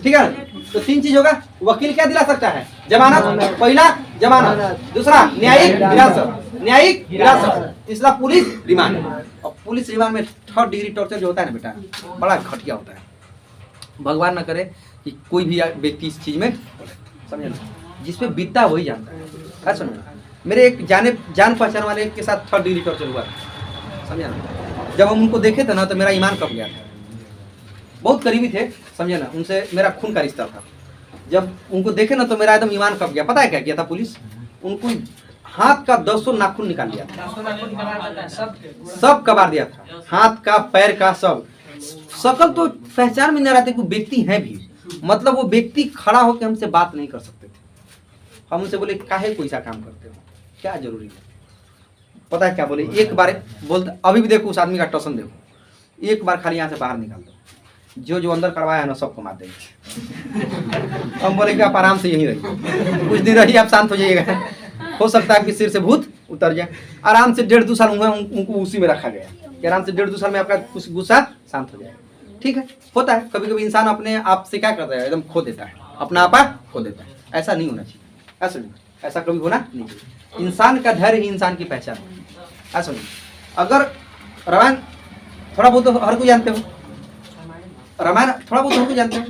ठीक है ना? तो 3 चीज होगा। वकील क्या दिला सकता है? जमानत, पहला जमानत, दूसरा न्यायिक हिरासत, न्यायिक हिरासत, तीसरा पुलिस रिमांड। और पुलिस रिमांड में 3rd डिग्री टॉर्चर जो होता है ना बेटा, बड़ा घटिया होता है। भगवान न करे कि कोई भी व्यक्ति इस चीज में समझे, जिसपे बीतता वही जानता है। क्या समझ, मेरे एक जान पहचान वाले के साथ 3rd डिग्री टॉर्चर हुआ, समझे ना। जब हम उनको देखे थे ना तो मेरा ईमान कब गया था। बहुत करीबी थे, समझे ना, उनसे मेरा खून का रिश्ता था। जब उनको देखे ना तो मेरा एकदम ईमान कब गया। पता है क्या किया था पुलिस? उनको हाथ का 200 नाखून निकाल लिया था, सब कबार दिया था, हाथ का, पैर का, सब। शकल तो पहचान में नहीं रहते कोई व्यक्ति है भी, मतलब वो व्यक्ति खड़ा होकर हमसे बात नहीं कर सकते थे। हम उनसे बोले काहे कोई सा काम करते हो, क्या जरूरी है? पता है क्या बोले? एक बार बोलते, अभी भी देखो उस आदमी का टसन देखो, एक बार खाली यहाँ से बाहर निकाल दो, जो अंदर करवाया है ना सबको मार देंगे। हम बोले कि आप आराम से यहीं रहिए, कुछ दिन रहिए, आप शांत हो जाइएगा, हो सकता है आपके सिर से भूत उतर जाए। आराम से 1.5-2 साल हुए उनको उसी में रखा गया कि आराम से 1.5-2 साल में आपका कुछ गुस्सा शांत हो जाएगा। ठीक है, होता है कभी कभी इंसान अपने आप से क्या करता है, एकदम खो देता है, अपना आपा खो देता है। ऐसा नहीं होना चाहिए, ऐसा नहीं, ऐसा कभी होना नहीं चाहिए। इंसान का धैर्य ही इंसान की पहचान है। ऐसा नहीं, अगर रामायण थोड़ा बहुत तो हर कोई जानते हो, रामायण थोड़ा बहुत हमको जानते हैं।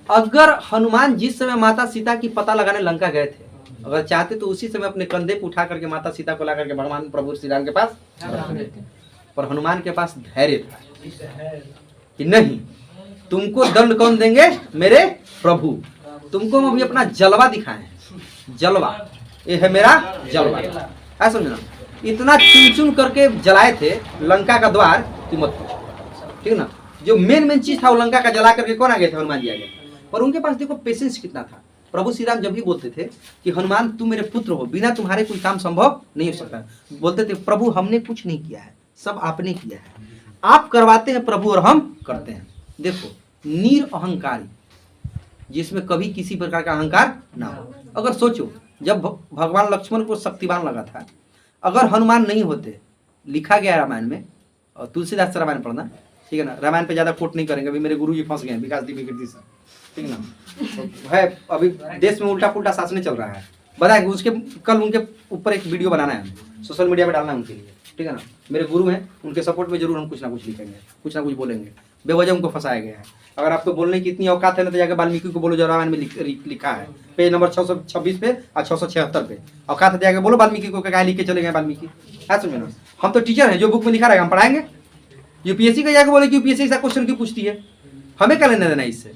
अगर हनुमान जिस समय माता सीता की पता लगाने लंका गए थे, अगर चाहते तो उसी समय अपने कंधे पे उठा करके माता सीता को ला करके भगवान प्रभु श्री राम के पास, पर हनुमान के पास धैर्य था कि नहीं, तुमको दंड कौन देंगे? मेरे प्रभु। तुमको हम अभी अपना जलवा दिखाए, जलवा, ये है मेरा जलवा। ऐसा समझना, इतना चुन चुन करके जलाए थे लंका का द्वार कि मत पूछो। ठीक ना, जो मेन चीज था वो लंका का जला करके कौन आ गए थे? हनुमान जी आ गए। पर उनके पास देखो पेशेंस कितना था। प्रभु श्री राम जब भी बोलते थे कि हनुमान तुम मेरे पुत्र हो, बिना तुम्हारे कोई काम संभव नहीं हो सकता, बोलते थे प्रभु हमने कुछ नहीं किया है, सब आपने किया है, आप करवाते हैं प्रभु और हम करते हैं। देखो निरअहंकारी, जिसमें कभी किसी प्रकार का अहंकार ना हो। अगर सोचो जब भगवान लक्ष्मण को शक्तिवान लगा था, अगर हनुमान नहीं होते, लिखा गया रामायण में, और तुलसीदास से रामायण पढ़ना, ठीक है ना, रामायण पे ज्यादा कोट नहीं करेंगे, अभी मेरे गुरु जी फंस गए विकास दिव्य से, ठीक ना, तो है अभी देश में उल्टा पुल्टा शासन चल रहा है, बताएंगे उसके, कल उनके ऊपर एक वीडियो बनाना है, सोशल मीडिया पे डालना है उनके लिए, ठीक है ना। मेरे गुरु हैं, उनके सपोर्ट में जरूर हम कुछ ना कुछ लिखेंगे, कुछ ना कुछ बोलेंगे। बेवजह उनको फंसाया गया है। अगर आपको बोलने की इतनी औकात है ना तो जाकर वाल्मीकि को बोलो, जो रामायण में लिखा है पेज नंबर 626 पे और 676 पे, औकात है जाकर बोलो वाल्मीकि को, क्या लिख के चले गए वाल्मीकि। है समझे ना, हम तो टीचर हैं, जो बुक में लिखा रहेगा हम पढ़ाएंगे। यूपीएससी का जाकर बोले कि यूपीएससी ऐसा क्वेश्चन क्यों पूछती है, हमें क्या लेना देना इससे,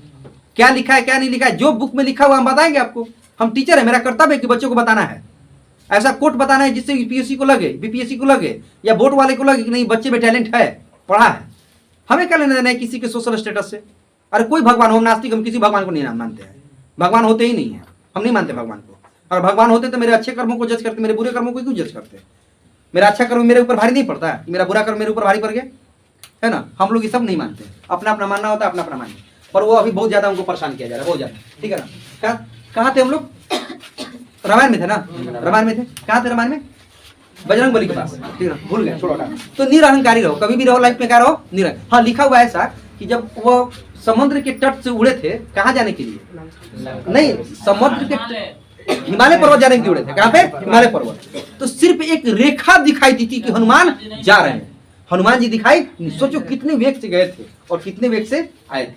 क्या लिखा है क्या नहीं लिखा है, जो बुक में लिखा हुआ हम बताएंगे आपको। हम टीचर है, मेरा कर्तव्य है कि बच्चों को बताना है, ऐसा कोट बताना है जिससे यूपीएससी को लगे, बीपीएससी को लगे, या बोर्ड वाले को लगे कि नहीं बच्चे में टैलेंट है, पढ़ा है। हमें क्या लेना देना है किसी के सोशल स्टेटस से। अरे कोई भगवान हो, हम नास्तिक, हम किसी भगवान को नहीं मानते हैं, भगवान होते ही नहीं है, हम नहीं मानते भगवान को। अगर भगवान होते तो मेरे अच्छे कर्मों को जज करते, मेरे बुरे कर्मों को क्यों जज करते। मेरा अच्छा कर्म मेरे ऊपर भारी नहीं पड़ता है, मेरा बुरा कर्म मेरे ऊपर भारी पड़ गया है ना। हम लोग ये सब नहीं मानते, अपना अपना मानना होता है, अपना अपना मानिए। पर वो अभी बहुत ज्यादा उनको परेशान किया जा रहा है, बहुत ज्यादा, ठीक है ना। कहाँ थे हम लोग? रामायण में थे ना, रामायण में थे। कहाँ थे रामायण में? बजरंग बली के पास, ठीक है ना, भूल गए, छोड़ो। तो निरअहंकारी रहो, कभी भी रहो लाइफ में, क्या रहो, निरअहंकारी। हाँ, लिखा हुआ है ऐसा कि जब वो समुद्र के तट से उड़े थे, कहाँ जाने के लिए? नहीं, समुद्र के हिमालय पर्वत जाने के लिए उड़े थे। कहाँ पे? हिमालय पर्वत। तो सिर्फ एक रेखा दिखाई दी थी कि हनुमान जा रहे हैं, हनुमान जी दिखाई। सोचो कितने वेग से गए थे और कितने वेग से आए थे,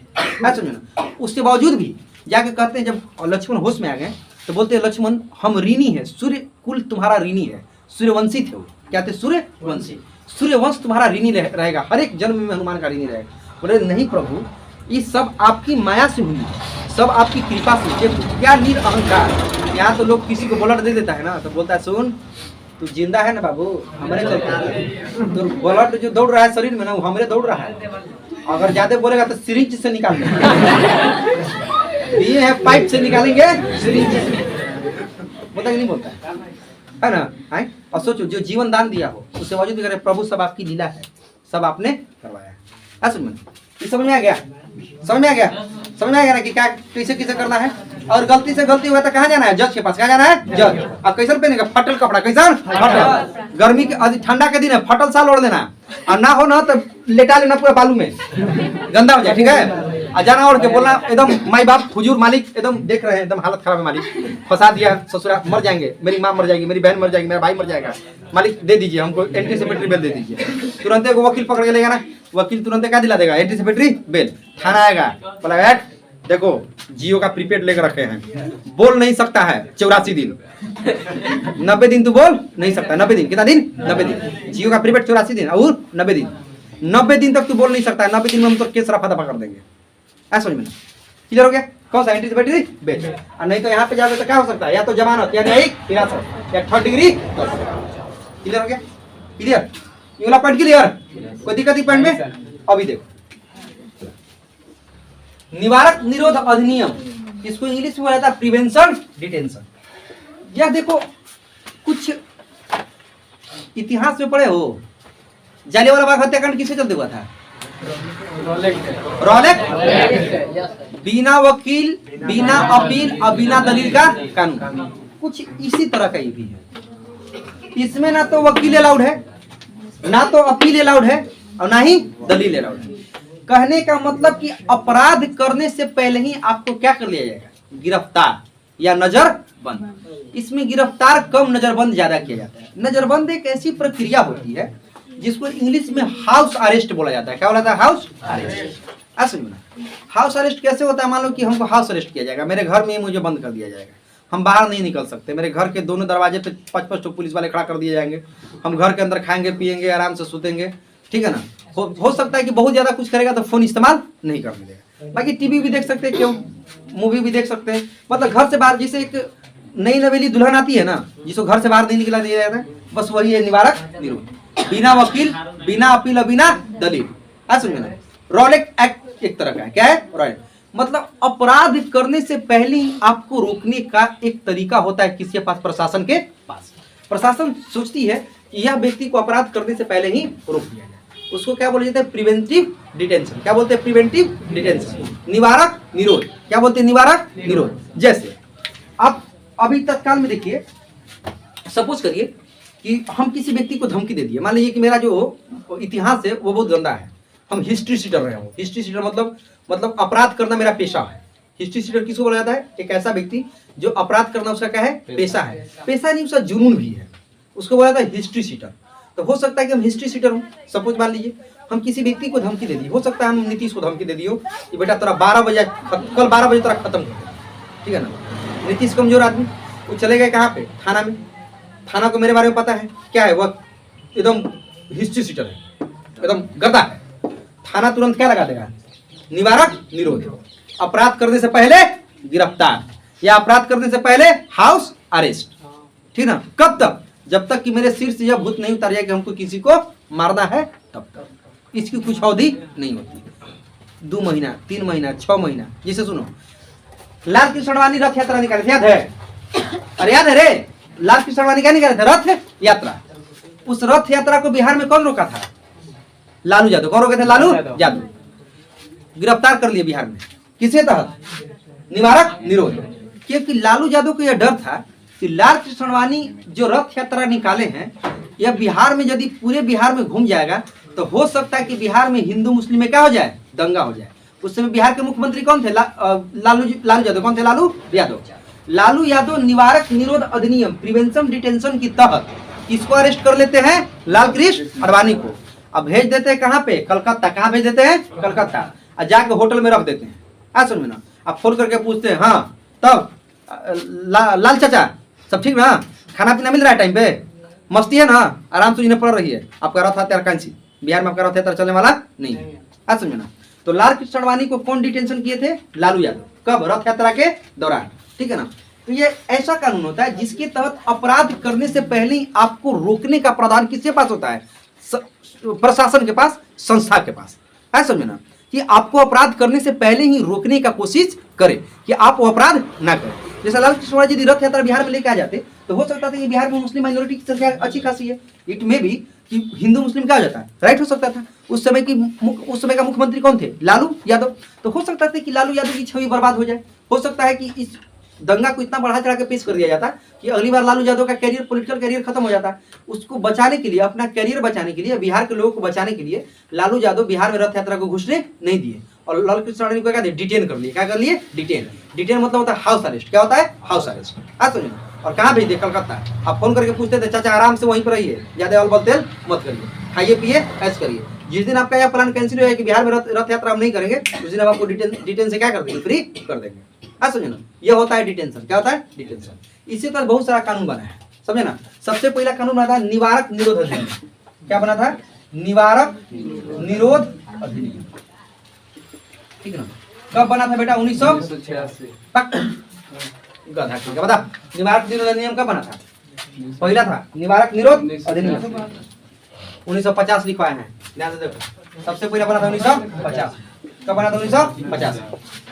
समझो ना। उसके बावजूद भी जाके कहते हैं, जब लक्ष्मण होश में आ गए तो बोलते हैं लक्ष्मण हम ऋणी है, सूर्य कुल तुम्हारा ऋणी है, सूर्यवंशी थे वो, क्या थे? सूर्यवंशी, सूर्यवंश तुम्हारा ऋणी रहेगा, हर एक जन्म में हनुमान का ऋणी रहेगा। बोले नहीं प्रभु, ये सब आपकी माया से हुई है, सब आपकी कृपा से। क्या निरअहंकार। यहाँ तो लोग किसी को ब्लड दे देता है ना तो बोलता है सुन तू जिंदा है ना बाबू, हमारे चलते तो ब्लड जो दौड़ रहा है शरीर में ना, वो हमारे दौड़ रहा है। अगर ज्यादा बोलेगा तो सिरिंज से निकाल दे। ये हैं पाइप से निकालेंगे सिरिंज। बोलता कि नहीं बोलता है ना? है? और सोचो जो जीवन दान दिया हो उससे बावजूद करे प्रभु सब आपकी लीला है, सब आपने करवाया है। समझ में? ये समझ में आ गया? समझ में आ गया? समझ में आ गया ना कि क्या कैसे कैसे करना है? और गलती से गलती हुआ तो कहाँ जाना है? जज के पास। कहाँ जाना है? जज। अब कैसे पहनेगा? फटल कपड़ा। कैसा? फटल। गर्मी के ठंडा के दिन है, फटल साल ओढ़ देना और ना हो ना तो लेटा लेना पूरा बालू में, गंदा हो जाए। ठीक है? और जाना ओढ़ के बोलना एकदम माई बाप हुजूर मालिक एकदम देख रहे हैं, एकदम हालत खराब है मालिक, फंसा दिया ससुरा, मर जाएंगे, मेरी माँ मर जाएगी, मेरी बहन मर जाएगी, मेरा भाई मर जाएगा, मालिक दे दीजिए हमको एंटीसिपेटरी बेल दे दीजिए। तुरंत एक वकील पकड़ के लेगा ना, वकील तुरंत क्या दिला देगा? Anticipatory bail. थाना आएगा, बोला बैठ देखो जियो का प्रीपेड लेकर रखे हैं, बोल नहीं सकता है 84 दिन, 90 दिन तू बोल नहीं सकता। 90 दिन कितना दिन? 90 दिन। जियो का प्रीपेड 84 दिन और 90 दिन। 90 दिन तक तू बोल नहीं सकता है। 90 दिन में हम तो केस रफा दफा कर देंगे। ऐसा समझ में? क्लियर हो गया? कौन सा? Anticipatory bail. और नहीं तो यहाँ पे जाओगे तो क्या हो सकता है? या तो जमानत या न्यायिक हिरासत या 3rd डिग्री। क्लियर हो गया? क्लियर? ये वाला पॉइंट क्लियर? कोई दिक्कत नहीं पॉइंट में? अभी देखो निवारक निरोध अधिनियम, इसको इंग्लिश में बोला जाता है प्रिवेंशन डिटेंशन। यह देखो कुछ इतिहास में पढ़े हो? जालियांवाला बाग हत्याकांड किससे चलते हुआ था? रॉलेट। बिना वकील, बिना अपील और बिना दलील का कानून। कुछ इसी तरह का ये भी है। इसमें ना तो वकील अलाउड है, ना तो अपील अलाउड है और ना ही दलील अलाउड है। कहने का मतलब कि अपराध करने से पहले ही आपको क्या कर लिया जाएगा? गिरफ्तार या नजरबंद। इसमें गिरफ्तार कम, नजरबंद ज्यादा किया जाता है। नजरबंद एक ऐसी प्रक्रिया होती है जिसको इंग्लिश में हाउस अरेस्ट बोला जाता है। क्या बोला जाता है? House arrest. ऐसे में हाउस अरेस्ट कैसे होता है? मान लो कि हमको हाउस अरेस्ट किया जाएगा, मेरे घर में मुझे बंद कर दिया जाएगा, हम बाहर नहीं निकल सकते, मेरे घर के दोनों दरवाजे पे 5-5 पुलिस वाले खड़ा कर दिए जाएंगे, हम घर के अंदर खाएंगे पिएंगे आराम से सुतेंगे। ठीक है ना? हो सकता है कि बहुत ज्यादा कुछ करेगा तो फोन इस्तेमाल नहीं करने देगा, बाकी टीवी भी देख सकते हैं, क्यों मूवी भी देख सकते हैं। मतलब घर से बाहर, जैसे एक नई नवेली दुल्हन आती है ना, जिसको घर से बाहर नहीं निकला दिया जाता है, बस वही है निवारक निरोध। बिना वकील, बिना अपील और बिना दलील। समझे ना? रॉलेट एक्ट एक तरह का है। क्या है? रॉलेट मतलब अपराध करने से पहले ही आपको रोकने का एक तरीका होता है। किसके पास? प्रशासन के पास। प्रशासन सोचती है कि यह व्यक्ति को अपराध करने से पहले ही रोक दिया जाए, उसको क्या बोला जाता है? Preventive detention. क्या बोलते हैं? प्रिवेंटिव डिटेंशन, निवारक निरोध। क्या बोलते हैं? निवारक निरोध। जैसे आप अभी तत्काल में देखिए, सपोज करिए कि हम किसी व्यक्ति को धमकी दे दिए। मान लीजिए कि मेरा जो इतिहास है वो बहुत गंदा है, हम हिस्ट्री शीटर रहे हो। हिस्ट्री शीटर मतलब अपराध करना मेरा पेशा है। हिस्ट्री शीटर किसको बोला जाता है? एक ऐसा व्यक्ति जो अपराध करना उसका क्या है? पेशा है। पेशा नहीं, उसका जुनून भी है, उसको बोला जाता है हिस्ट्री शीटर। तो हो सकता है कि हम हिस्ट्री शीटर हूँ। सपोज मान लीजिए हम किसी व्यक्ति को धमकी दे दी, हो सकता है हम नीतीश को धमकी दे दी हो कि बेटा तेरा 12 बजे कल 12 बजे तेरा खत्म कर दे। ठीक है ना? नीतीश कमजोर आदमी, वो चले गए कहाँ पे? थाना में। थाना को मेरे बारे में पता है, क्या है वह? एकदम हिस्ट्री शीटर है, एकदम गर्दा है। थाना तुरंत क्या लगा देगा? निवारक निरोध। अपराध करने से पहले गिरफ्तार या अपराध करने से पहले हाउस अरेस्ट। ठीक ना? कब तक? जब तक कि मेरे सिर से यह भूत नहीं उतर जाए कि हमको किसी को मारना है, तब तक। इसकी कुछ अवधि नहीं होती। 2 महीना, 3 महीना, 6 महीना। जैसे सुनो, लाल कृष्ण आडवाणी रथ यात्रा निकाले थे, याद है? अरे याद है रे, लाल कृष्ण आडवाणी क्या निकाले थे? रथ यात्रा। उस रथ यात्रा को बिहार में कौन रोका था? लालू यादव। कौन रोके थे? लालू यादव। गिरफ्तार कर लिए बिहार में, किसके तहत? निवारक निरोध। क्योंकि लालू यादव को यह डर था कि लाल कृष्ण आडवाणी जो रथ यात्रा निकाले हैं, यह बिहार में यदि पूरे बिहार में घूम जाएगा तो हो सकता है कि बिहार में हिंदू मुस्लिम में क्या हो जाए? दंगा हो जाए। उस समय बिहार के मुख्यमंत्री कौन थे? लालू यादव। कौन थे? लालू यादव। लालू यादव निवारक निरोध अधिनियम प्रिवेंशन डिटेंशन के तहत किसको अरेस्ट कर लेते हैं? लाल कृष्ण आडवाणी को। अब भेज देते हैं कहाँ पे? कलकत्ता। कहाँ भेज देते हैं? कलकत्ता। और जाके होटल में रख देते हैं। सुन में ना, आप फोन करके पूछते हैं, हाँ तब लाल चाचा सब ठीक ना? खाना पीना मिल रहा है टाइम पे? मस्ती है ना? आराम से पड़ रही है? आपका रथ यात्रा कांची बिहार में आपका रथ यात्रा चलने वाला नहीं है। समझे ना? तो लाल कृष्ण आडवाणी को कौन डिटेंशन किए थे? लालू यादव। कब? रथ यात्रा के दौरान। ठीक है ना? तो ये ऐसा कानून होता है जिसके तहत अपराध करने से पहले ही आपको रोकने का प्रावधान किसके पास होता है? प्रशासन के पास, संस्था के पास। है समझे ना? कि आपको अपराध करने से पहले ही रोकने का कोशिश करे कि आप वो अपराध ना करें। जैसे लाल कृष्ण जी रथ यात्रा बिहार में लेके आ जाते तो हो सकता था कि बिहार में मुस्लिम माइनॉरिटी की संख्या अच्छी खासी है, इट में भी कि हिंदू मुस्लिम क्या हो जाता है, राइट हो सकता था। उस समय का मुख्यमंत्री कौन थे, लालू यादव। तो हो सकता था कि लालू यादव की छवि बर्बाद हो जाए। हो सकता है कि इस दंगा को इतना बढ़ा चढ़ा के पेश कर दिया जाता कि अगली बार लालू यादव का कैरियर, पॉलिटिकल कैरियर खत्म हो जाता। उसको बचाने के लिए, अपना कैरियर बचाने के लिए, बिहार के लोगों को बचाने के लिए लालू यादव बिहार में रथ यात्रा को घुसने नहीं दिए और लाल कृष्ण को क्या कहते, डिटेन कर लिए। क्या कर लिए, डिटेन। डिटेन मतलब होता है हाउस अरेस्ट। क्या होता है, हाउस अरेस्ट। आज सुनिए, और कहाँ भेज दिए, कलकत्ता। आप फोन करके पूछते थे चाचा आराम से वहीं पर रहिए, ज्यादा अलबल तेल मत करिए, खाइए पिए ऐश करिए। जिस दिन आपका यह प्लान कैंसिल हो कि बिहार में रथ यात्रा हम नहीं करेंगे, उस दिन आपको डिटेन से क्या कर देंगे, फ्री कर देंगे। आज समझे ना, ये होता है डिटेंशन। क्या होता है, डिटेंशन। इसी तरह बहुत सारा कानून बना है, समझे ना। सबसे पहला कानून बना था निवारक निरोध अधिनियम। क्या बना था, निवारक निरोध अधिनियम, ठीक है ना। कब बना था बेटा, 1986। गधा ठीक है, बता निवारक निरोध अधिनियम कब बना था। पहला था निवारक निरोध अधिनियम 1950 लिखवाए हैं, ध्यान से देखो। सबसे पहला बना था 1950। कब बना था, 1950,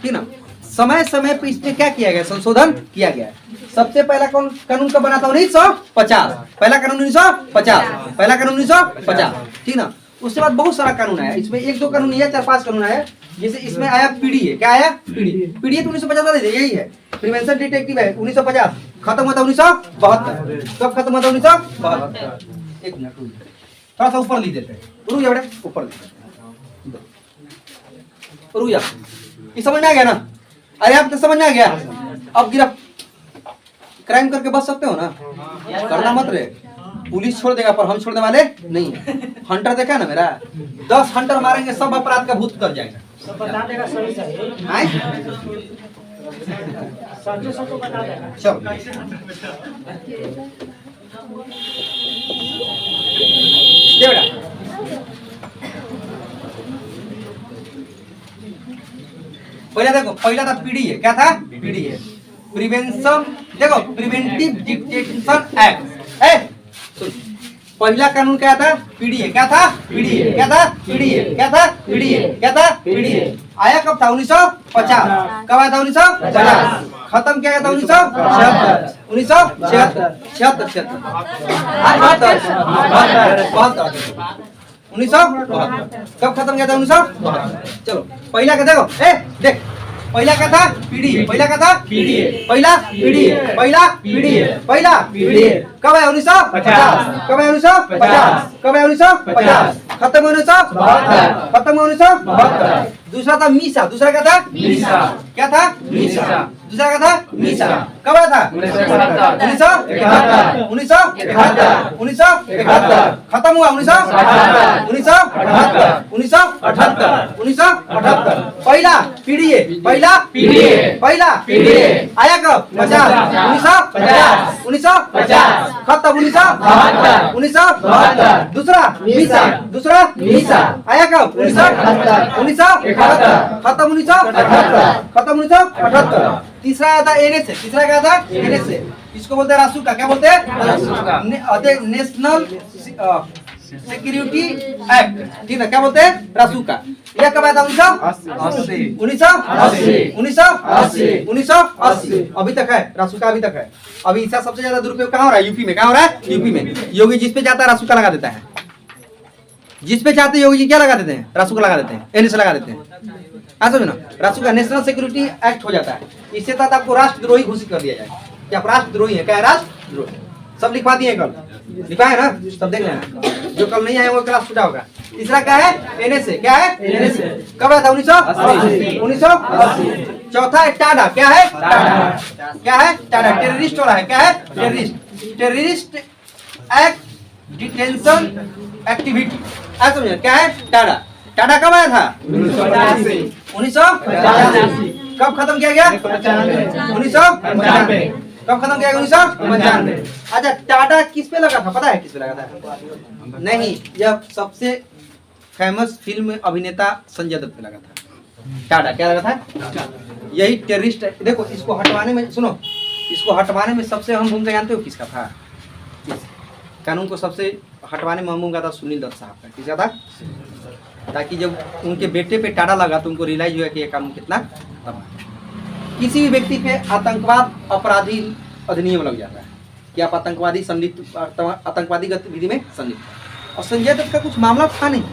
ठीक ना। समय समय पे इसमें क्या किया गया, संशोधन किया गया। सबसे पहला कानून कब बना था, 1950। पहला कानून 1950, पहला कानून 1950, ठीक ना। उसके बाद बहुत सारा कानून आया, इसमें 1-2 कानून नहीं है, 4-5 कानून आया। जैसे इसमें आया पीडीए। क्या आया, पीडीए तो 1950 यही है, प्रिवेंशन डिटेक्टिव है। 1950 खत्म हुआ था 1972। कब खत्म हुआ था, 1972। एक मिनट थोड़ा सा ऊपर ली देते हैं, रुक जा बेटा, ऊपर ली, रुक जा। ये समझ में आ गया ना, अरे आप तो समझ में आ गया। अब क्राइम करके बच सकते हो ना, करना मत रे, पुलिस छोड़ देगा पर हम छोड़ने वाले नहीं है। हंटर देखा ना मेरा, 10 हंटर मारेंगे, सब अपराध का भूत कर जाएगा, सब बता देगा, सही सही सबको बता देगा। चलो ये बेटा पहला देखो, पहला था पीडीए। क्या था, पीडीए, प्रिवेंशन, देखो प्रिवेंटिव डिटेंशन एक्ट। पहला कानून क्या था, पीडीए। क्या था, पीडीए। क्या था, पीडीए। क्या था, पीडीए। क्या था, पीडीए। आया कब था, 1950। कब आया था, 1950। खत्म क्या था, 1976। 1976, 1972। कब खत्म किया था, 1972। चलो पहला का देखो, देख पहला क्या था, पीडीए। पहला क्या था, पीडीए। पहला पीडीए, पहला पीडीए, पहला पीडीए। कब है, 1950। कब है, 1950। कब है, 1950। खत्म 1972। खत्म 1972। दूसरा था मीसा। दूसरा क्या था, मीसा। क्या था, मीसा। दूसरा क्या था, मीसा। कब आया था, 1971। 1971। खत्म हुआ 1978। 1978। पहला पीडीए। पहला पीडीए। पहला पीडीए। आया कब, 50। 1950। 1950। खत्म 1972। 1972। दूसरा मीसा। दूसरा मीसा। आया कब, 1971। खत्म 1978। खत्म 1978। तीसरा आया था एनएसए। तीसरा क्या था, एनएसए। इसको बोलते हैं रासुका। क्या बोलते हैं, नेशनल सिक्योरिटी एक्ट, ठीक है। क्या बोलते हैं, रासुका। यह कब आया था, 1980। 1980। अभी तक है रासुका, अभी तक है। अभी इसका सबसे ज्यादा दुरुपयोग कहाँ हो रहा है, यूपी में। कहाँ हो रहा है, यूपी में। योगी जिस पे जाता है रासुका लगा देता है, जिस पे चाहते योगी जी क्या लगा देते हैं, रासुका लगा देते हैं, एनएसए लगा देते हैं। समझो ना, रासुका नेशनल सिक्योरिटी एक्ट हो जाता है। इससे तहत आपको राष्ट्रद्रोही घोषित कर दिया जाए कि आप राष्ट्रद्रोही है। क्या है, राष्ट्रद्रोही। सब लिखवा दिए, कल लिखा है ना, सब देख लेना। जो कल नहीं आए वो क्लास छूटा होगा। तीसरा क्या है, एनएसए। क्या है, एनएसए। कब आया था, 1980। 1980। चौथा है टाडा। क्या है, टाडा। क्या है, टाडा, टेररिस्ट वाला है। क्या है, terrorist. Terrorist act detention activity. समझे, क्या है, टाडा। टाडा कब आया था, 1985। कब खत्म किया गया, 1995। कब खत्म किया गया, 1995। अच्छा, टाडा किस पे लगा था, पता है किस पे लगा था, नहीं, यह सबसे फेमस फिल्म अभिनेता संजय दत्त पे लगा था। टाडा क्या लगा था, यही टेररिस्ट। देखो इसको हटवाने में, सुनो, इसको हटवाने में सबसे अहम भूमिका जानते हो किसका था, कानून को सबसे हटवाने में अहम भूमिका था सुनील दत्त साहब का। किसका था, ताकि जब उनके बेटे पे टाड़ा लगा तो उनको रियलाइज हुआ कि ये काम कितना तबाह है। किसी भी व्यक्ति पे आतंकवाद अपराधी अधिनियम लग जाता है कि आप आतंकवादी गतिविधि में संलिप्त है। और संजय दत्त का कुछ मामला था नहीं,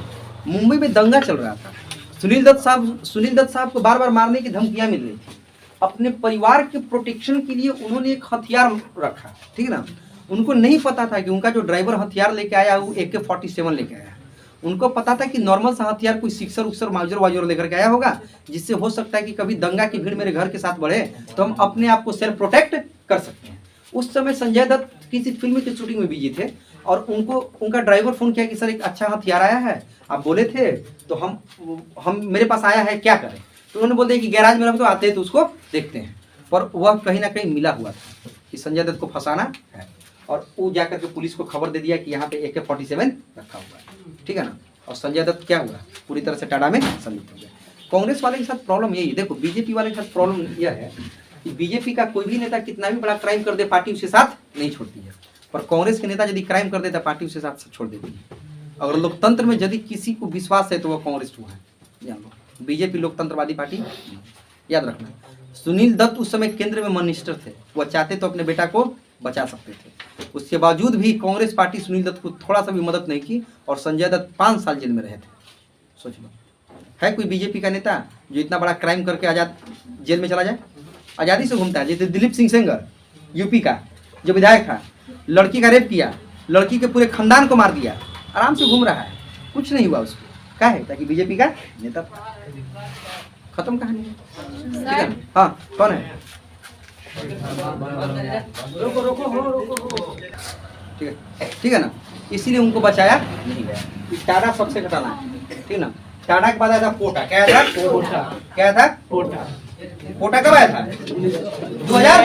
मुंबई में दंगा चल रहा था, सुनील दत्त साहब को बार बार मारने की धमकियां मिल रही थी। अपने परिवार के प्रोटेक्शन के लिए उन्होंने एक हथियार रखा, ठीक है ना। उनको नहीं पता था कि उनका जो ड्राइवर हथियार लेके आया वो AK-47 लेके आया। उनको पता था कि नॉर्मल सा हथियार कोई सिक्सर उक्सर माउजर वाजर लेकर के आया होगा, जिससे हो सकता है कि कभी दंगा की भीड़ मेरे घर के साथ बढ़े तो हम अपने आप को सेल्फ प्रोटेक्ट कर सकते हैं। उस समय संजय दत्त किसी फिल्म की शूटिंग में बिजी थे और उनका ड्राइवर फोन किया कि सर एक अच्छा हथियार आया है, आप बोले थे तो हम मेरे पास आया है, क्या करें। तो उन्होंने बोल दिया कि गैराज में रख दो, आते हैं तो उसको देखते हैं। पर वह कहीं ना कहीं मिला हुआ था कि संजय दत्त को फंसाना है, और वो जाकर के पुलिस को खबर दे दिया कि यहाँ पे AK-47 रखा हुआ है, ठीक है ना। और संजय दत्त क्या हुआ, पूरी तरह से टाड़ा में संलिप्त हो गया। कांग्रेस वाले के साथ प्रॉब्लम यही, देखो बीजेपी वाले के साथ प्रॉब्लम यह है कि बीजेपी का कोई भी नेता कितना भी बड़ा क्राइम कर दे पार्टी उसके साथ नहीं छोड़ती है, पर कांग्रेस के नेता यदि क्राइम कर देता पार्टी उसके साथ छोड़ देती है। अगर लोकतंत्र में यदि किसी को विश्वास है तो वह कांग्रेस को है, जान लो। बीजेपी लोकतंत्रवादी पार्टी, याद रखना। सुनील दत्त उस समय केंद्र में मिनिस्टर थे, वह चाहते तो अपने बेटा को बचा सकते थे, उसके बावजूद भी कांग्रेस पार्टी सुनील दत्त को थोड़ा सा भी मदद नहीं की और संजय दत्त 5 साल जेल में रहे थे। सोच लो, है कोई बीजेपी का नेता जो इतना बड़ा क्राइम करके आजाद जेल में चला जाए, आज़ादी से घूमता है। जैसे दिलीप सिंह सेंगर यूपी का जो विधायक था, लड़की का रेप किया, लड़की के पूरे खानदान को मार दिया, आराम से घूम रहा है, कुछ नहीं हुआ उसको। क्या है, ताकि बीजेपी का नेता था। खत्म कहानी है, ठीक है। हाँ, कौन है? ठीक है ना, इसीलिए उनको बचाया नहीं गया। टाटा सबसे घटाना है, ठीक ना। टाटा के बाद आया था पोटा, क्या आया था? पोटा। क्या था? पोटा। पोटा कब आया था? 2000।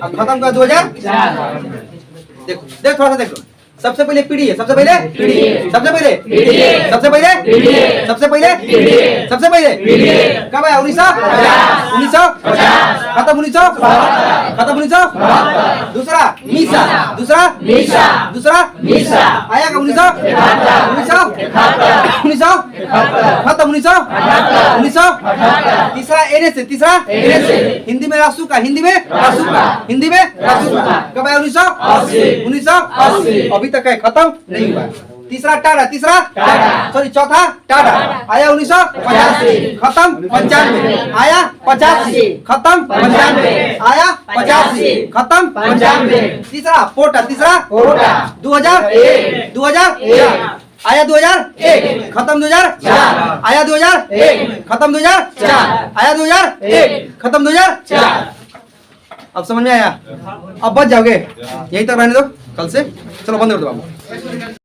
अब खत्म कर 2004। देखो देख थोड़ा सा देखो, सबसे पहले पीढ़ी है, सबसे पहले कब आया? 1900 खत्म 1900 दूसरा मीसा आया का 1900 खत्म 1900 तीसरा एने से हिंदी में रासू का कब आया? 1980 अभी तक है, खत्म नहीं हुआ। तीसरा टाटा सॉरी चौथा टाटा आया 1985 खत्म 95 आया 85 खत्म 95 आया 85 खत्म 95। तीसरा पोटा 2001 आया 2001 खत्म 2004 आया 2001 खत्म 2004 आया 2001 खत्म 2004। अब समझ में आया? अब बच जाओगे, यही तक रहने दो, कल से चलो बंद कर दो बाबू।